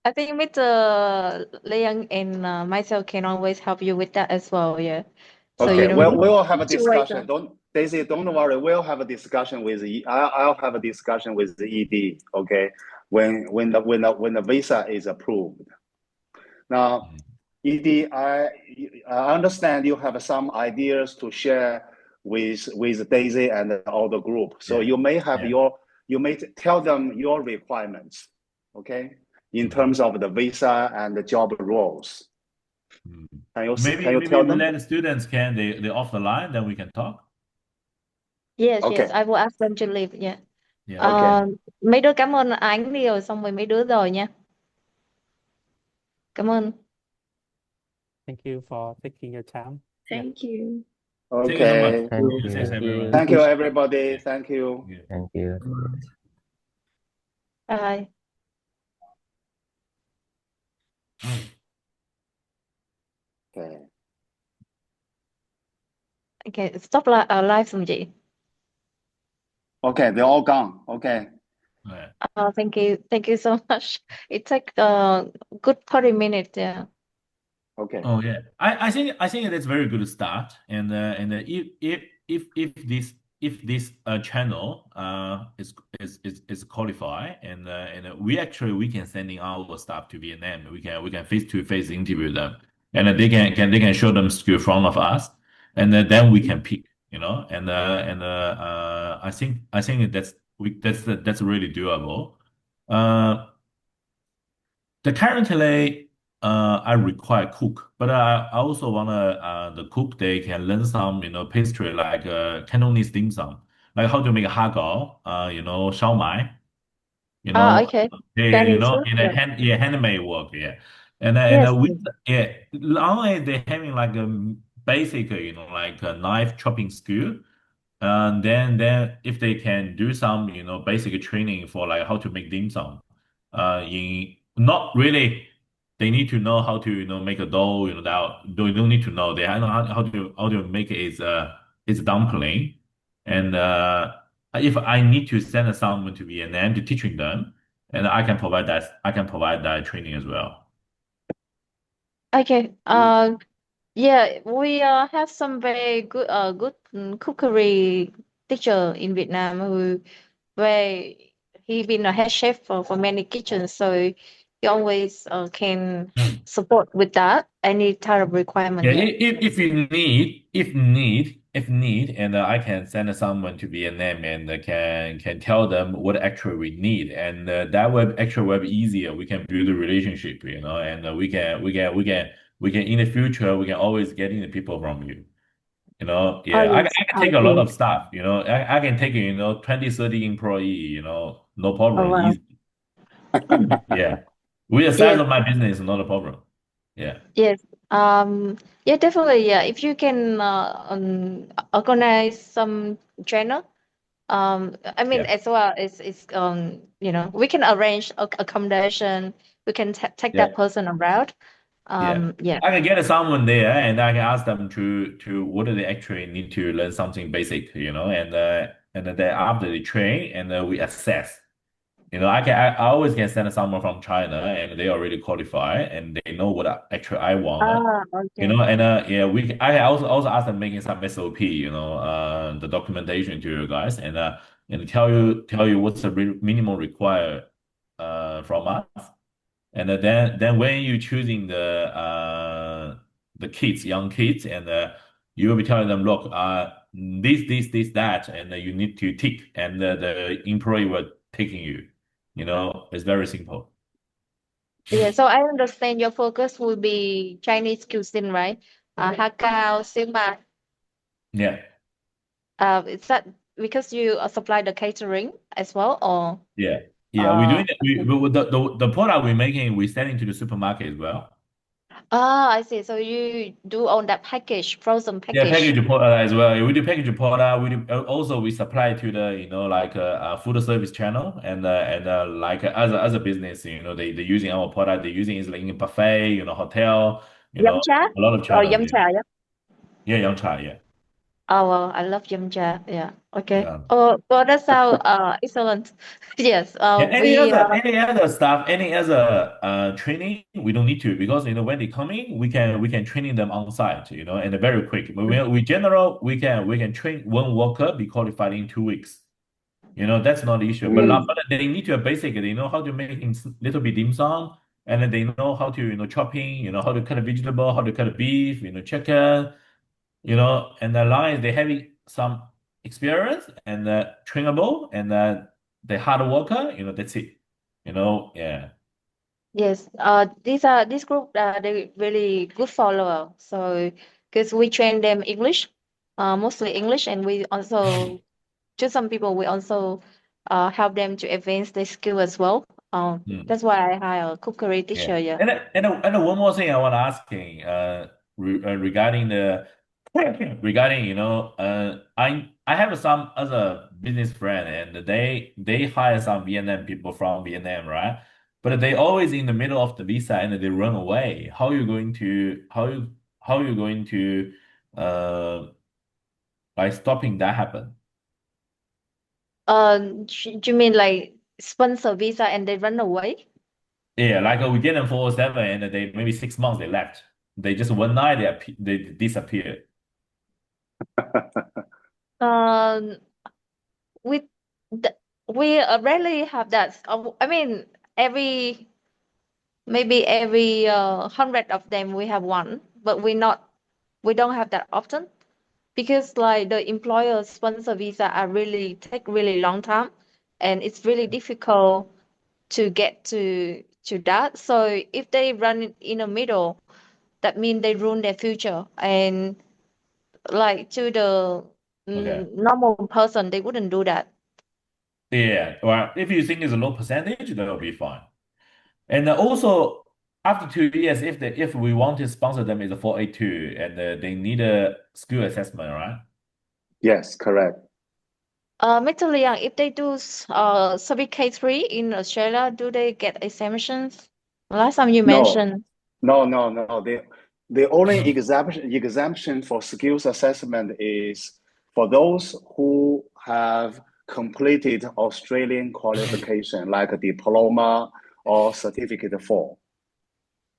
Speaker 1: I think Mr. Liang and myself can always help you with that as well. Yeah. So you
Speaker 3: Okay,
Speaker 1: don't
Speaker 3: well,
Speaker 1: need
Speaker 3: we'll have a
Speaker 1: to wait.
Speaker 3: discussion. Daisy, don't worry. We'll have a discussion with I'll have a discussion with the ED. Okay, when the visa is approved. Now, ED, I understand you have some ideas to share with Daisy and all the group. So
Speaker 4: Yeah.
Speaker 3: you may have
Speaker 4: Yeah.
Speaker 3: you may tell them your requirements. Okay, in
Speaker 4: Mm.
Speaker 3: terms of the visa and the job roles.
Speaker 4: Mm.
Speaker 3: Can
Speaker 4: Maybe
Speaker 3: you
Speaker 4: maybe
Speaker 3: tell
Speaker 4: we
Speaker 3: them?
Speaker 4: let the students they off the line, then we can talk.
Speaker 1: Yes,
Speaker 3: Okay.
Speaker 1: yes, I will ask them to leave. Yeah.
Speaker 4: Yeah.
Speaker 3: Okay.
Speaker 1: Mấy đứa cảm ơn Ánh đi rồi xong rồi mấy đứa rồi nha. Cảm ơn.
Speaker 11: Thank you for taking your time. Yeah.
Speaker 9: Thank you.
Speaker 4: Thank you so much.
Speaker 3: Okay.
Speaker 7: Thank
Speaker 4: Be
Speaker 7: you.
Speaker 4: safe, everyone.
Speaker 3: Thank you, everybody.
Speaker 4: Yeah.
Speaker 3: Thank you.
Speaker 4: Yeah.
Speaker 7: Thank you.
Speaker 1: Bye.
Speaker 3: Okay.
Speaker 1: Okay, stop live xong chị.
Speaker 3: Okay, they're all gone. Okay.
Speaker 4: Yeah.
Speaker 1: Thank you so much. It take good 30 minutes. Yeah.
Speaker 3: Okay.
Speaker 4: Oh yeah, I think it is very good start, and if if this channel is qualified, and we can sending our staff to Vietnam. We can face to face interview them, and they can show them skill front of us, and then we can pick, I think that's really doable. Uh, the currently, I require cook, but I also wanna the cook they can learn some pastry like Cantonese dim sum, like how to make hot dog, shao mai, you
Speaker 1: Ah,
Speaker 4: know,
Speaker 1: okay.
Speaker 4: yeah,
Speaker 1: Chinese food.
Speaker 4: in a
Speaker 1: Yeah.
Speaker 4: handmade work, yeah,
Speaker 1: Yes.
Speaker 4: with yeah, long as they having like a basic, like a knife chopping skill. And then if they can do some, basic training for like how to make dim sum, in not really, they need to know how to, make a dough, they don't need to know. They know how to make it is dumpling. And if I need to send someone to Vietnam to teaching them, and I can provide that training as well.
Speaker 1: Okay. Yeah, we have some very good cookery teacher in Vietnam who where he been a head chef for many kitchens, so he always can support with that any type of requirement.
Speaker 4: Yeah,
Speaker 1: Yeah.
Speaker 4: if you need, if need, and I can send someone to Vietnam and can tell them what actually we need, and that web easier. We can build a relationship, and we can in the future we can always getting the people from you.
Speaker 1: Oh
Speaker 4: Yeah,
Speaker 1: yes,
Speaker 4: I can
Speaker 1: I
Speaker 4: take a lot
Speaker 1: agree.
Speaker 4: of stuff. I can take 20, 30 employee. No
Speaker 1: Oh
Speaker 4: problem,
Speaker 1: wow.
Speaker 4: easy. Yeah, with the size
Speaker 1: Yes.
Speaker 4: of my business, not a problem. Yeah,
Speaker 1: Yes. Yeah, definitely. Yeah, if you can organize some channel, I mean,
Speaker 4: yeah,
Speaker 1: as well it's we can arrange accommodation. We can take
Speaker 4: yeah.
Speaker 1: that person around.
Speaker 4: Yeah.
Speaker 1: Yeah.
Speaker 4: I can get someone there and I can ask them to what do they actually need to learn something basic, and then after they train and we assess. I always can send someone from China and they already qualify and they know what actually I want.
Speaker 1: Ah, okay.
Speaker 4: And yeah, I also ask them making some SOP, the documentation to you guys and tell you what's the minimum required from us. And then when you choosing the kids, young kids, and you will be telling them, look, this, that, and you need to tick, and the employee will taking you. It's very simple.
Speaker 1: Yeah, so I understand your focus will be Chinese cuisine, right? Hakao, Siew Mai.
Speaker 4: Yeah,
Speaker 1: Is that because you supply the catering as well, or
Speaker 4: yeah, yeah. We're
Speaker 1: uh?
Speaker 4: doing it. The product we're making, we're selling to the supermarket as well.
Speaker 1: Ah, I see. So you do own that package, frozen
Speaker 4: Yeah,
Speaker 1: package.
Speaker 4: package product as well. We do package product. Also we supply to the like food service channel and like as a business, they using our product. They using it like in buffet, hotel,
Speaker 1: Yum cha
Speaker 4: a lot of
Speaker 1: or
Speaker 4: channels.
Speaker 1: yum
Speaker 4: Yeah,
Speaker 1: cha, yeah.
Speaker 4: yeah, young child. Yeah,
Speaker 1: Oh well, I love yum cha. Yeah. Okay.
Speaker 4: yeah.
Speaker 1: Oh, well, that sounds excellent. Yes.
Speaker 4: Yeah, any
Speaker 1: We
Speaker 4: other any other stuff, any other training, we don't need to because when they come in, we can training them on site, and very quick. We general we can train one worker be qualified in 2 weeks. That's not the issue. But they need to basically they know how to make little bit dim sum, and then they know how to chopping, how to cut a vegetable, how to cut a beef, chicken, and the line they having some experience and trainable and they hard worker, that's it. Yeah.
Speaker 1: yes. This group they really good follower. So because we train them English, mostly English, and we also to some people we also help them to advance their skill as well.
Speaker 4: Mm.
Speaker 1: That's why I hire a cookery
Speaker 4: Yeah.
Speaker 1: teacher. Yeah.
Speaker 4: And one more thing I want to asking regarding regarding I have some other business friend and they hire some Vietnam people from Vietnam, right? But they always in the middle of the visa and they run away. How you going to uh by stopping that happen?
Speaker 1: Do you mean like sponsor visa and they run away?
Speaker 4: Yeah, like we get them 407 and they maybe 6 months they left. They just one night they disappeared.
Speaker 1: we we rarely have that. I mean, every maybe every 100 of them we have one, but we don't have that often because like the employer sponsor visa are really take really long time, and it's really difficult to get to that. So if they run it in the middle, that means they ruin their future. And like to the
Speaker 4: Okay.
Speaker 1: normal person, they wouldn't do that.
Speaker 4: Yeah. Well, if you think it's a low percentage, that'll be fine. And also, after 2 years, if we want to sponsor them, is a 482, and they need a skill assessment, right?
Speaker 3: Yes, correct.
Speaker 1: Mr. Liang, if they do certificate 3 in Australia, do they get exemptions? Last time you
Speaker 3: No,
Speaker 1: mentioned.
Speaker 3: no. The only exemption for skills assessment is for those who have completed Australian qualification, like a diploma or certificate 4.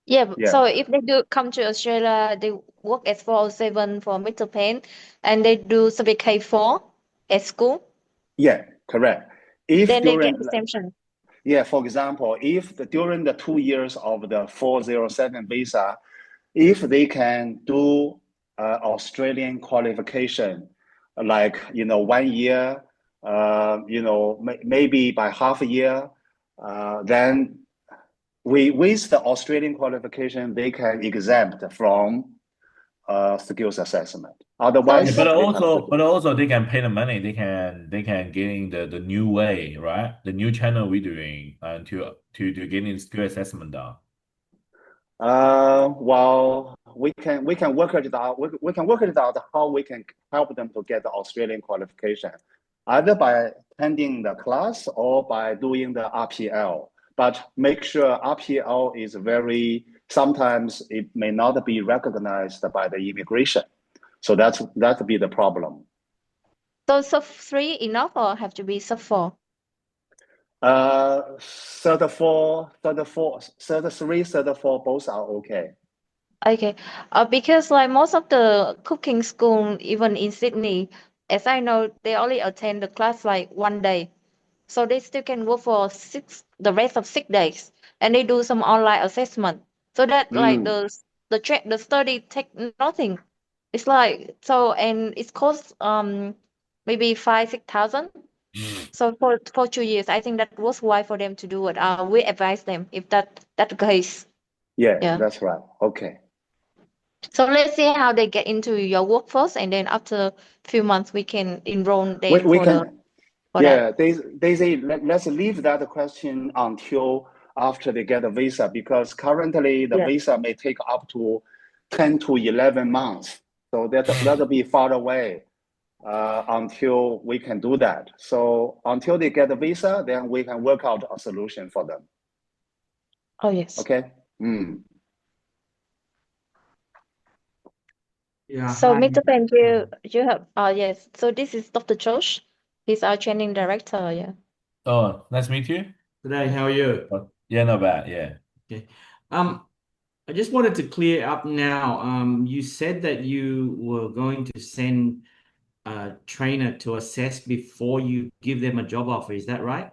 Speaker 1: Yeah,
Speaker 3: Yeah,
Speaker 1: so if they do come to Australia, they work as 407 for Mr. Payne, and they do certificate 4 at school,
Speaker 3: yeah, correct. If
Speaker 1: then they get
Speaker 3: during,
Speaker 1: exemption.
Speaker 3: yeah, for example, if during the 2 years of the 407 visa, if they can do Australian qualification, like 1 year, maybe by half a year, then with the Australian qualification, they can exempt from skills assessment.
Speaker 1: So
Speaker 3: Otherwise,
Speaker 4: But
Speaker 3: they have to
Speaker 4: also,
Speaker 3: do.
Speaker 4: they can pay the money. They can get in the new way, right? The new channel we're doing, to getting skill assessment done.
Speaker 3: Well, we can work it out. We can work it out how we can help them to get the Australian qualification, either by attending the class or by doing the RPL. But make sure RPL is sometimes it may not be recognized by the immigration. So that be the problem.
Speaker 1: So sub 3 enough or have to be sub 4?
Speaker 3: 34, 34, 33, 34, both are okay.
Speaker 1: Okay. Because like most of the cooking school, even in Sydney, as I know, they only attend the class like one day. So they still can work for the rest of 6 days, and they do some online assessment. So that like
Speaker 3: Mm,
Speaker 1: the study take nothing. It's like so, and it costs maybe 5,000 6,000. So for 2 years, I think that was why for them to do it. We advise them if that the case.
Speaker 3: yeah,
Speaker 1: Yeah.
Speaker 3: that's right. Okay.
Speaker 1: So let's see how they get into your workforce, and then after a few months, we can enroll
Speaker 3: We,
Speaker 1: them
Speaker 3: we
Speaker 1: for
Speaker 3: can,
Speaker 1: that.
Speaker 3: yeah, they say let's leave that question until after they get a visa, because currently the
Speaker 1: Yeah.
Speaker 3: visa may take up to 10 to 11 months. So that'll be far away until we can do that. So until they get a visa, then we can work out a solution for them.
Speaker 1: Oh yes.
Speaker 3: Okay. Mm.
Speaker 8: Yeah,
Speaker 1: So
Speaker 8: hi.
Speaker 1: Mr. Pen, you have yes. So this is Dr. Josh. He's our training director. Yeah.
Speaker 4: Oh, nice to meet you.
Speaker 12: Today, how are you?
Speaker 4: Oh, yeah, not bad. Yeah.
Speaker 12: Okay. I just wanted to clear up now. You said that you were going to send a trainer to assess before you give them a job offer. Is that right?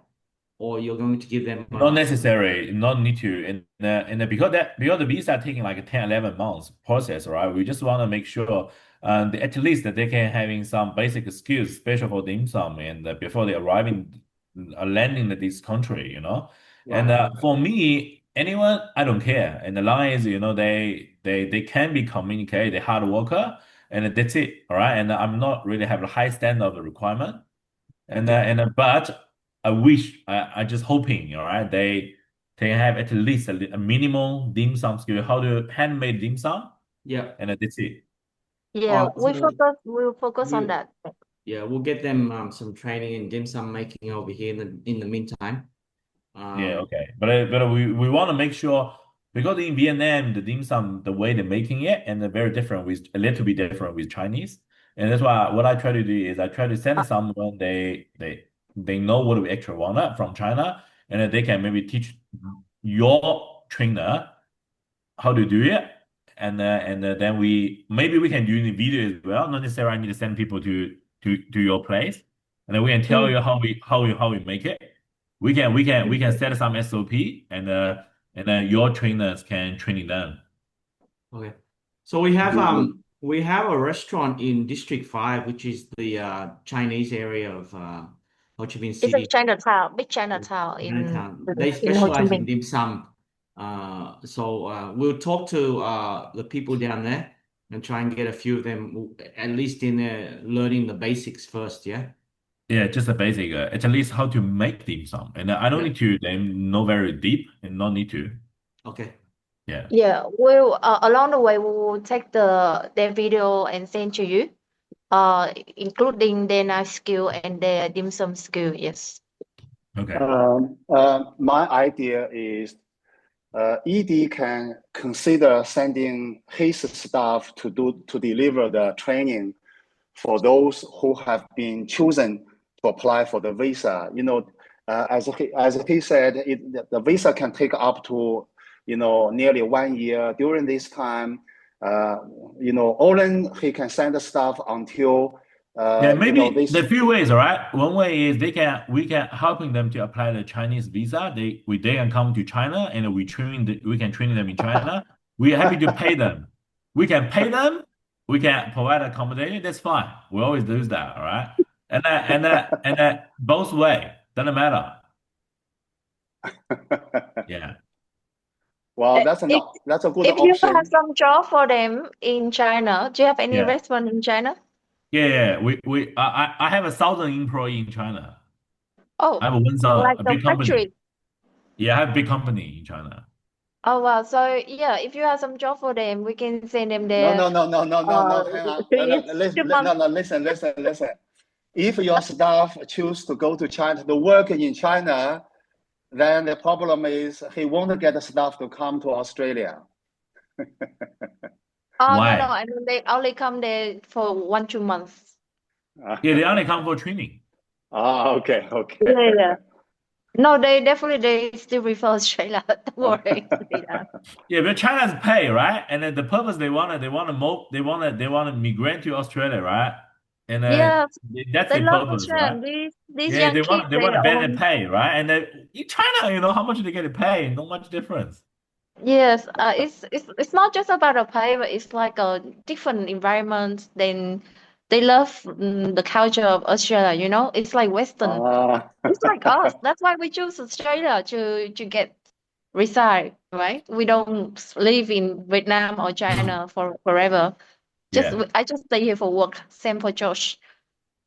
Speaker 12: Or you're going to give them
Speaker 4: Not necessary, not need to. And because the visa taking like 10, 11 months process, right? We just want to make sure at least that they can having some basic skills, especially for dim sum, and before they arriving, landing in this country, And
Speaker 12: right?
Speaker 4: for me, anyone, I don't care. And the line is, they can be communicate, they hard worker, and that's it, all right? And I'm not really have a high standard of the requirement. But I wish I just hoping, all right, they have at least a minimal dim sum skill, how to handmade dim sum,
Speaker 12: Yeah.
Speaker 4: and that's it.
Speaker 1: Yeah,
Speaker 12: All right. So
Speaker 1: we'll focus on
Speaker 12: we,
Speaker 1: that.
Speaker 12: yeah, we'll get them some training in dim sum making over here in the meantime.
Speaker 4: Yeah,
Speaker 12: Um,
Speaker 4: okay. But we want to make sure, because in Vietnam the dim sum, the way they're making it, and they're very different with a little bit different with Chinese. And that's why what I try to do is I try to send
Speaker 1: Uh,
Speaker 4: someone they know what we actually want from China, and then they can maybe teach your trainer how to do it. And then we can do in the video as well. Not necessarily I need to send people to your place. and then we can tell
Speaker 1: Mm.
Speaker 4: you how we make it. We can set some SOP, and then your trainers can train them.
Speaker 12: Okay. So we have a restaurant in District 5, which is the Chinese area of Ho Chi Minh
Speaker 1: It's a
Speaker 12: City,
Speaker 1: Chinatown, big Chinatown
Speaker 12: Chinatown. They
Speaker 1: in Ho Chi
Speaker 12: specialize in
Speaker 1: Minh.
Speaker 12: dim sum. So we'll talk to the people down there and try and get a few of them at least in learning the basics first. Yeah.
Speaker 4: Yeah, just the basic, at least how to make dim sum, and I don't
Speaker 12: Yeah.
Speaker 4: need to then know very deep, and not need to.
Speaker 12: Okay.
Speaker 4: Yeah.
Speaker 1: Yeah, we'll along the way we will take their video and send to you, including their knife skill and their dim sum skill. Yes.
Speaker 4: Okay.
Speaker 3: My idea is ED can consider sending his staff to deliver the training for those who have been chosen to apply for the visa. As he said, the visa can take up to nearly 1 year. During this time, Olen, he can send the staff until
Speaker 4: Yeah, maybe
Speaker 3: this.
Speaker 4: there are few ways, all right? One way is we can helping them to apply the Chinese visa. They can come to China, and we can train them in China. We are happy to pay them. We can pay them. We can provide accommodation. That's fine. We always do that, all right? And both way doesn't matter. Yeah.
Speaker 3: Well,
Speaker 1: If
Speaker 3: that's a good
Speaker 1: if you
Speaker 3: option.
Speaker 1: have some job for them in China, do you have any
Speaker 4: Yeah.
Speaker 1: restaurant in China?
Speaker 4: Yeah. I have 1,000 employee in China.
Speaker 1: Oh,
Speaker 4: I have
Speaker 1: like
Speaker 4: a
Speaker 1: the
Speaker 4: big company.
Speaker 1: factory.
Speaker 4: Yeah, I have a big company in China.
Speaker 1: Oh wow. So yeah, if you have some job for them, we can send them
Speaker 3: No,
Speaker 1: there
Speaker 3: no, no, no, no, no, no. Hang on.
Speaker 1: 3 years, 2 months.
Speaker 3: No, listen. If your staff choose to go to China to work in China, then the problem is he won't get the staff to come to Australia.
Speaker 1: Oh no,
Speaker 4: Why?
Speaker 1: I mean they only come there for 1, 2 months.
Speaker 4: Yeah, they only come for training.
Speaker 3: Okay.
Speaker 1: Yeah. No, they still prefer Australia. Don't worry.
Speaker 4: Yeah, but China's pay, right? And then the purpose they want to migrate to Australia, right? And
Speaker 1: Yeah,
Speaker 4: that's
Speaker 1: they
Speaker 4: the
Speaker 1: love
Speaker 4: purpose, right?
Speaker 1: Australia. These
Speaker 4: Yeah,
Speaker 1: young kids,
Speaker 4: they
Speaker 1: they
Speaker 4: want a better
Speaker 1: own.
Speaker 4: pay, right? And then in China, how much they get to pay? Not much difference.
Speaker 1: Yes, it's not just about the pay, but it's like a different environment. Then they love the culture of Australia. It's like Western. It's like us. That's why we choose Australia to get reside, right? We don't live in Vietnam or China for forever.
Speaker 4: Yeah.
Speaker 1: I just stay here for work. Same for Josh.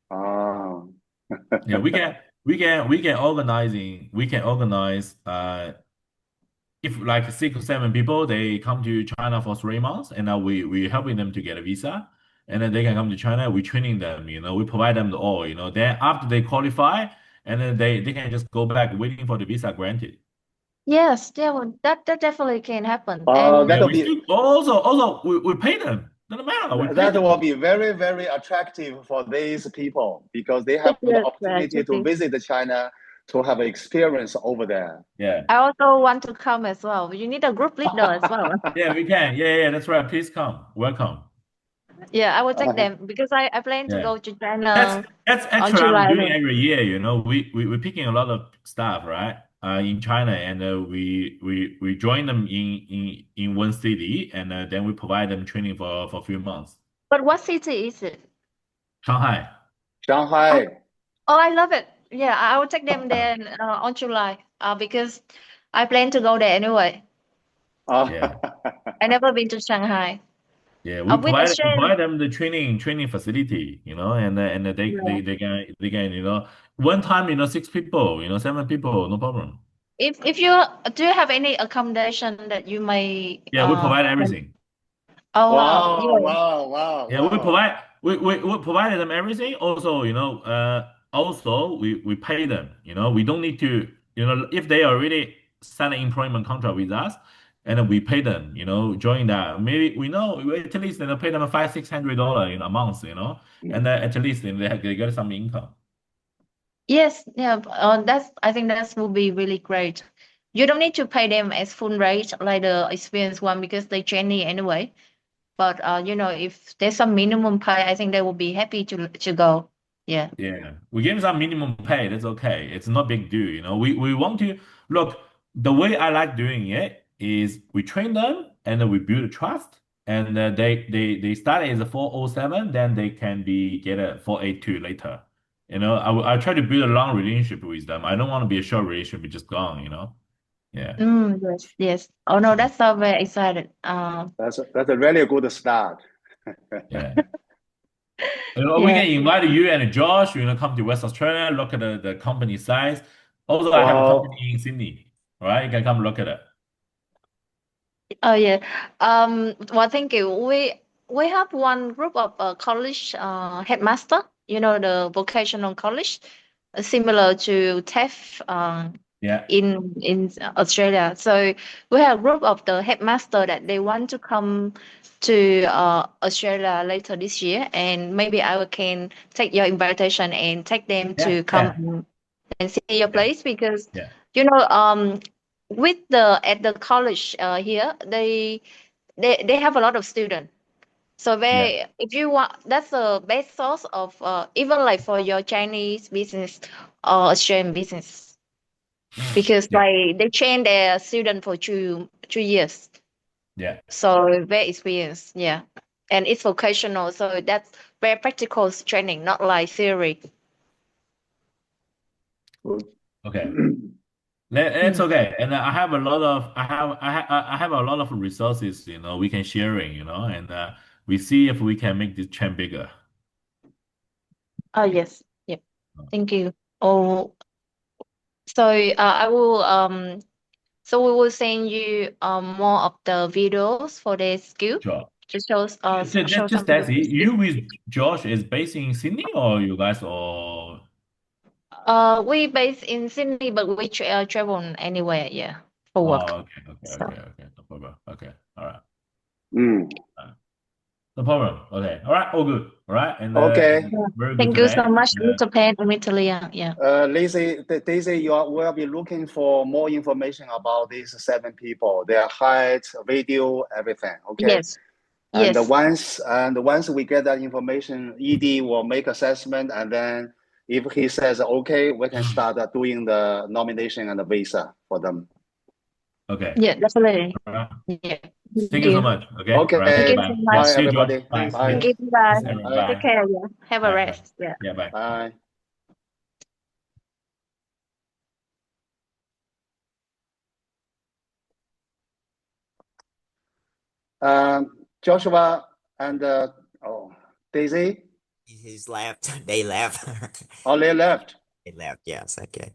Speaker 4: Yeah, we can organize if like 6 or 7 people they come to China for 3 months, and now we helping them to get a visa, and then they can come to China. We training them, we provide them the all, Then after they qualify, and then they can just go back waiting for the visa granted.
Speaker 1: Yes, yeah, well, that definitely can happen.
Speaker 4: Yeah,
Speaker 1: And
Speaker 4: we still also we pay them. Doesn't matter. We pay
Speaker 3: that
Speaker 4: them.
Speaker 3: will be very, very attractive for these people because they have the
Speaker 1: yes,
Speaker 3: opportunity to
Speaker 1: exactly.
Speaker 3: visit China to have experience over there.
Speaker 4: Yeah.
Speaker 1: I also want to come as well. You need a group leader as well.
Speaker 4: Yeah, we can. Yeah, that's right. Please come. Welcome.
Speaker 1: Yeah, I will take them because I plan to
Speaker 4: Yeah.
Speaker 1: go to
Speaker 4: That's
Speaker 1: China on
Speaker 4: actually I'm
Speaker 1: July.
Speaker 4: doing every year. We're picking a lot of staff, right? In China, and we join them in one city, and then we provide them training for a few months.
Speaker 1: But what city is it?
Speaker 4: Shanghai.
Speaker 3: Shanghai.
Speaker 1: Oh, I love it. Yeah, I will take them there on July because I plan to go there anyway.
Speaker 4: Yeah.
Speaker 3: Yeah.
Speaker 1: I never been to Shanghai.
Speaker 4: Yeah, we
Speaker 1: With Australia,
Speaker 4: provide them the training facility, and
Speaker 1: yeah.
Speaker 4: they can, one time, 6 people, 7 people, no problem.
Speaker 1: If you do you have any accommodation that you may
Speaker 4: Yeah, we provide everything.
Speaker 1: Oh wow, yeah.
Speaker 4: Yeah, we provided them everything. Also, also we pay them. We don't need to, if they already sign an employment contract with us, and then we pay them. Join that. Maybe we know at least pay them $500-600 in a month. And then at least they get some income.
Speaker 1: Yes, yeah. I think that will be really great. You don't need to pay them as full rate like the experienced one because they training anyway. But if there's some minimum pay, I think they will be happy to go. Yeah.
Speaker 4: Yeah, we give them some minimum pay. That's okay. It's not big deal, you know. We want to look. The way I like doing it is we train them and then we build a trust, and they start as a 407, then they can be get a 482 later. You know, I try to build a long relationship with them. I don't want to be a short relationship, just gone. You know. Yeah.
Speaker 1: Yes, yes. Oh no, that's so very excited.
Speaker 3: That's a really good start.
Speaker 4: Yeah. You know, we
Speaker 1: Yeah.
Speaker 4: can invite you and Josh, you know, come to West Australia, look at the company size. Also, I have a company
Speaker 3: Well,
Speaker 4: in Sydney. All right, you can come look at it.
Speaker 1: Oh yeah. Well, thank you. We have one group of college headmaster. You know, the vocational college, similar to TAFE
Speaker 4: Yeah,
Speaker 1: in Australia. So we have a group of the headmaster that they want to come to Australia later this year, and maybe I can take your invitation and take them
Speaker 4: yeah,
Speaker 1: to come
Speaker 4: yeah,
Speaker 1: and see your
Speaker 4: yeah,
Speaker 1: place because
Speaker 4: yeah,
Speaker 1: you know with the at the college here they have a lot of students. So
Speaker 4: yeah.
Speaker 1: they, if you want, that's the best source of even like for your Chinese business or Australian business because
Speaker 4: Yeah,
Speaker 1: like they train their student for 2 years,
Speaker 4: yeah.
Speaker 1: so very experienced, yeah, and it's vocational, so that's very practical training, not like theory.
Speaker 3: good.
Speaker 4: Okay. It's
Speaker 1: Mm.
Speaker 4: okay. And I have a lot of I have a lot of resources, you know, we can sharing, you know, and we see if we can make this chain bigger.
Speaker 1: Oh yes, yep. Thank you. Oh, so I will so we will send you more of the videos for the skill
Speaker 4: Sure.
Speaker 1: to show show
Speaker 4: Just
Speaker 1: some
Speaker 4: Daisy,
Speaker 1: skills.
Speaker 4: you with Josh is based in Sydney or you guys or
Speaker 1: We based in Sydney, but we travel anywhere, yeah, for work. So
Speaker 4: okay. No problem. Okay. All right.
Speaker 3: Mm.
Speaker 4: No problem. Okay. All right. All good. All right.
Speaker 3: Okay.
Speaker 4: And
Speaker 1: yeah.
Speaker 4: very good
Speaker 1: Thank you so
Speaker 4: today.
Speaker 1: much, Mr. Pan and Mr. Liang. Yeah.
Speaker 3: Daisy, will be looking for more information about these 7 people, their height, video, everything. Okay.
Speaker 1: Yes. Yes.
Speaker 3: Once we get that information, ED will make assessment, and then if he says okay, we can start doing the nomination and the visa for them.
Speaker 4: Okay.
Speaker 1: Yeah, definitely.
Speaker 4: All right.
Speaker 1: Yeah.
Speaker 4: Thank
Speaker 1: Thank
Speaker 4: you so
Speaker 1: you.
Speaker 4: much. Okay. All right.
Speaker 1: Thank
Speaker 3: Okay.
Speaker 1: you
Speaker 4: Bye.
Speaker 1: so
Speaker 4: Yeah.
Speaker 1: much.
Speaker 3: Bye,
Speaker 4: See you, George.
Speaker 3: everybody.
Speaker 4: Bye.
Speaker 3: Bye.
Speaker 1: Thank
Speaker 4: See
Speaker 1: you. Bye.
Speaker 4: you.
Speaker 3: Bye.
Speaker 1: Take
Speaker 4: Bye.
Speaker 1: care. Yeah. Have a
Speaker 4: Bye. Bye.
Speaker 1: rest. Yeah.
Speaker 4: Yeah. Bye.
Speaker 3: Bye. Joshua and Daisy.
Speaker 13: He's left. They left.
Speaker 3: Oh, they left.
Speaker 13: They left. Yes. Okay.